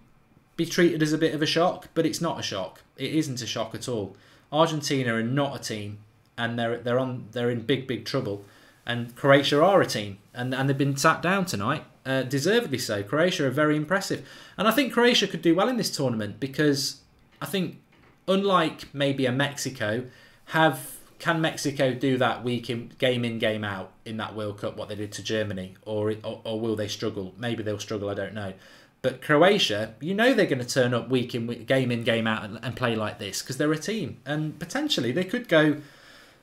be treated as a bit of a shock, but it's not a shock. It isn't a shock at all. Argentina are not a team, and they're in big trouble. And Croatia are a team, and they've been sat down tonight, deservedly so. Croatia are very impressive, and I think Croatia could do well in this tournament, because I think, unlike maybe a Mexico, can Mexico do that game in, game out in that World Cup, what they did to Germany? Or will they struggle? Maybe they'll struggle, I don't know. But Croatia, you know they're going to turn up game in, game out and play like this, because they're a team. And potentially they could go...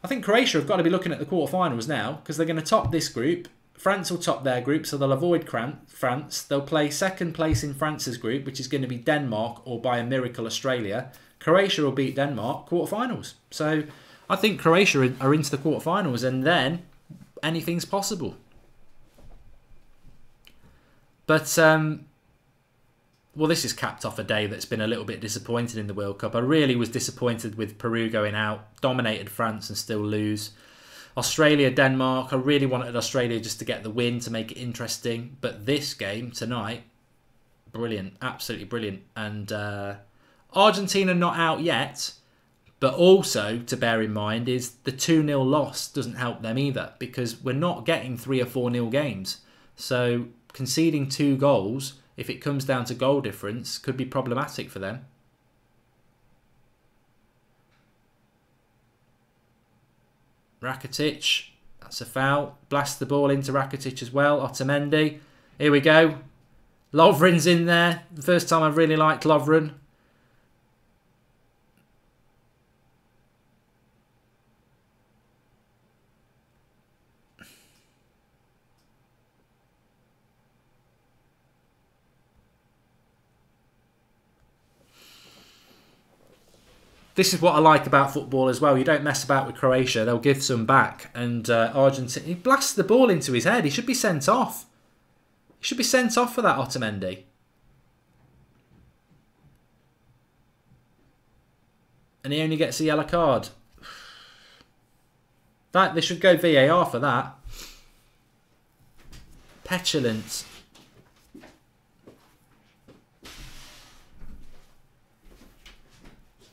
I think Croatia have got to be looking at the quarterfinals now, because they're going to top this group. France will top their group, so they'll avoid France. They'll play second place in France's group, which is going to be Denmark or, by a miracle, Australia. Croatia will beat Denmark, quarterfinals. So I think Croatia are into the quarterfinals, and then anything's possible. But, well, this is capped off a day that's been a little bit disappointing in the World Cup. I really was disappointed with Peru going out, dominated France and still lose. Australia, Denmark, I really wanted Australia just to get the win to make it interesting. But this game tonight, brilliant, absolutely brilliant. And Argentina not out yet, but also to bear in mind is the 2-0 loss doesn't help them either, because we're not getting 3 or 4-0 games. So conceding 2 goals, if it comes down to goal difference, could be problematic for them. Rakitic, that's a foul. Blast the ball into Rakitic as well. Otamendi, here we go. Lovren's in there. The first time I've really liked Lovren. This is what I like about football as well. You don't mess about with Croatia. They'll give some back. And Argentina, he blasts the ball into his head. He should be sent off. He should be sent off for that, Otamendi. And he only gets a yellow card. They should go VAR for that. Petulant.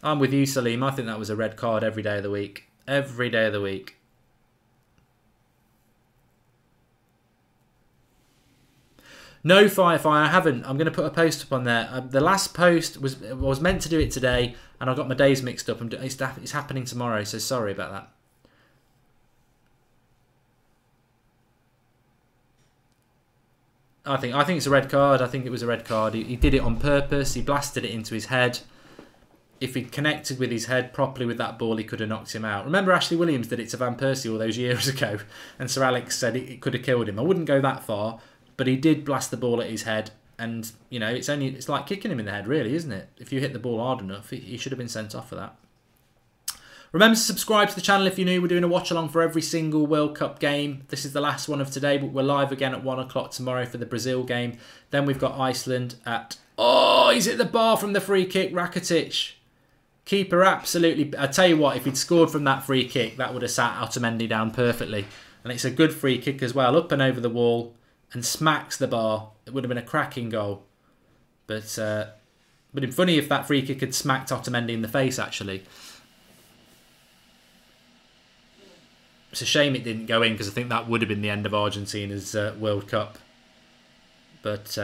I'm with you, Salim. I think that was a red card every day of the week. Every day of the week. No, Firefire, I haven't. I'm going to put a post up on there. The last post was meant to do it today, and I got my days mixed up. It's happening tomorrow, so sorry about that. I think it's a red card. I think it was a red card. He did it on purpose. He blasted it into his head. If he'd connected with his head properly with that ball, he could have knocked him out. Remember Ashley Williams did it to Van Persie all those years ago, and Sir Alex said it could have killed him. I wouldn't go that far, but he did blast the ball at his head, and you know it's like kicking him in the head, really, isn't it? If you hit the ball hard enough, he should have been sent off for that. Remember to subscribe to the channel if you're new. We're doing a watch along for every single World Cup game. This is the last one of today, but we're live again at 1 o'clock tomorrow for the Brazil game. Then we've got Iceland at... Oh, he's hit the bar from the free kick, Rakitic. Keeper absolutely... I tell you what, if he'd scored from that free kick, that would have sat Otamendi down perfectly. And it's a good free kick as well, up and over the wall, and smacks the bar. It would have been a cracking goal. But it'd funny if that free kick had smacked Otamendi in the face, actually. It's a shame it didn't go in, because I think that would have been the end of Argentina's World Cup. But...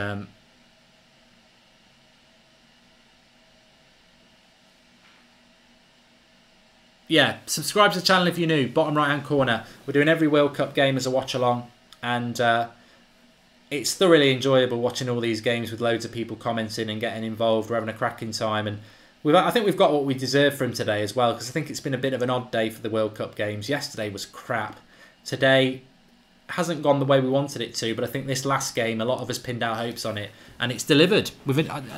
yeah, subscribe to the channel if you're new. Bottom right hand corner. We're doing every World Cup game as a watch along, and it's thoroughly enjoyable watching all these games with loads of people commenting and getting involved. We're having a cracking time, and I think we've got what we deserve from today as well, because I think it's been a bit of an odd day for the World Cup games. Yesterday was crap. Today hasn't gone the way we wanted it to, but I think this last game, a lot of us pinned our hopes on it, and it's delivered.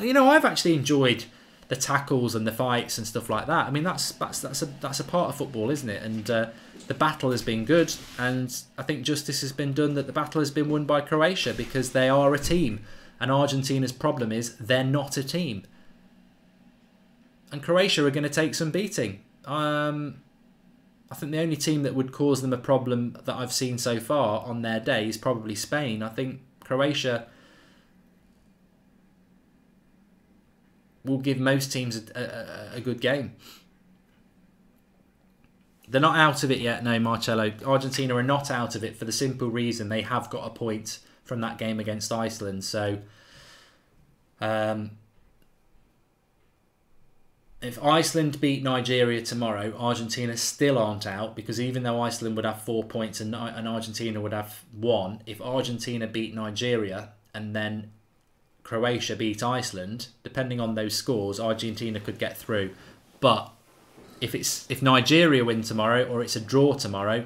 You know, I've actually enjoyed the tackles and the fights and stuff like that. I mean, that's a part of football, isn't it? And the battle has been good, and I think justice has been done that the battle has been won by Croatia, because they are a team, and Argentina's problem is they're not a team. And Croatia are going to take some beating. I think the only team that would cause them a problem that I've seen so far on their day is probably Spain. I think Croatia will give most teams a good game. They're not out of it yet, no, Marcello. Argentina are not out of it for the simple reason they have got a point from that game against Iceland. So, if Iceland beat Nigeria tomorrow, Argentina still aren't out, because even though Iceland would have 4 points and Argentina would have 1, if Argentina beat Nigeria and then Croatia beat Iceland, depending on those scores, Argentina could get through. But if Nigeria win tomorrow or it's a draw tomorrow,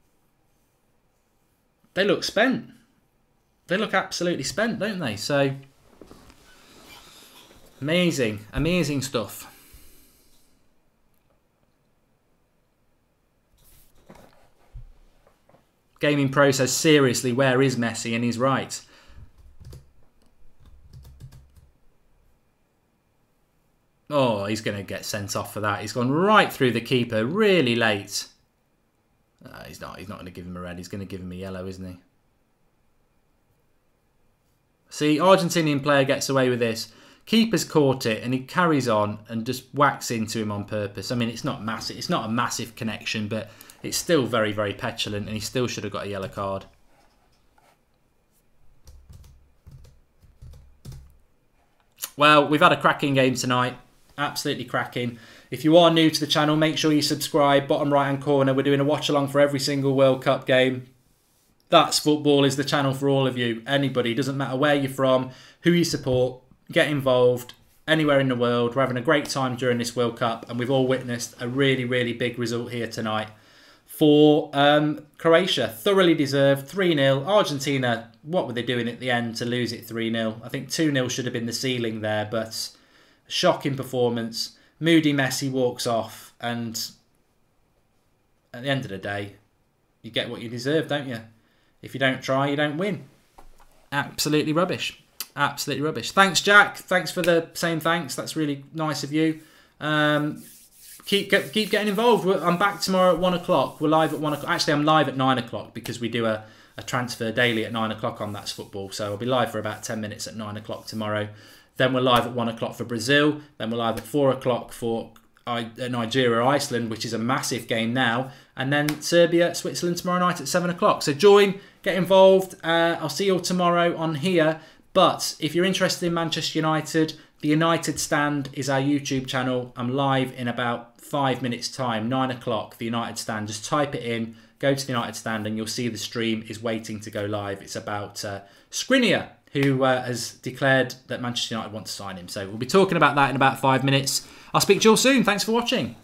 they look spent. They look absolutely spent, don't they? So, amazing, amazing stuff. Gaming Pro says, seriously, where is Messi? And he's right. Oh, he's going to get sent off for that. He's gone right through the keeper really late. He's not going to give him a red. He's going to give him a yellow, isn't he? See, Argentinian player gets away with this. Keeper's caught it and he carries on and just whacks into him on purpose. I mean, it's not massive. It's not a massive connection, but it's still very, very petulant and he still should have got a yellow card. Well, we've had a cracking game tonight. Absolutely cracking. If you are new to the channel, make sure you subscribe. Bottom right hand corner, we're doing a watch along for every single World Cup game. That's Football is the channel for all of you. Anybody, doesn't matter where you're from, who you support, get involved. Anywhere in the world, we're having a great time during this World Cup and we've all witnessed a really, really big result here tonight for Croatia. Thoroughly deserved, 3-0. Argentina, what were they doing at the end to lose it 3-0? I think 2-0 should have been the ceiling there, but shocking performance. Moody Messi walks off and at the end of the day, you get what you deserve, don't you? If you don't try, you don't win. Absolutely rubbish. Absolutely rubbish. Thanks, Jack. Thanks for the saying thanks. That's really nice of you. Keep getting involved. I'm back tomorrow at 1 o'clock. We're live at 1 o'clock. Actually, I'm live at 9 o'clock because we do a transfer daily at 9 o'clock on That's Football. So I'll be live for about 10 minutes at 9 o'clock tomorrow. Then we're live at 1 o'clock for Brazil. Then we're live at 4 o'clock for Nigeria, Iceland, which is a massive game now. And then Serbia, Switzerland tomorrow night at 7 o'clock. So join, get involved. I'll see you all tomorrow on here. But if you're interested in Manchester United, the United Stand is our YouTube channel. I'm live in about 5 minutes time, 9 o'clock, the United Stand. Just type it in, go to the United Stand and you'll see the stream is waiting to go live. It's about Skriniar, who has declared that Manchester United want to sign him. So we'll be talking about that in about 5 minutes. I'll speak to you all soon. Thanks for watching.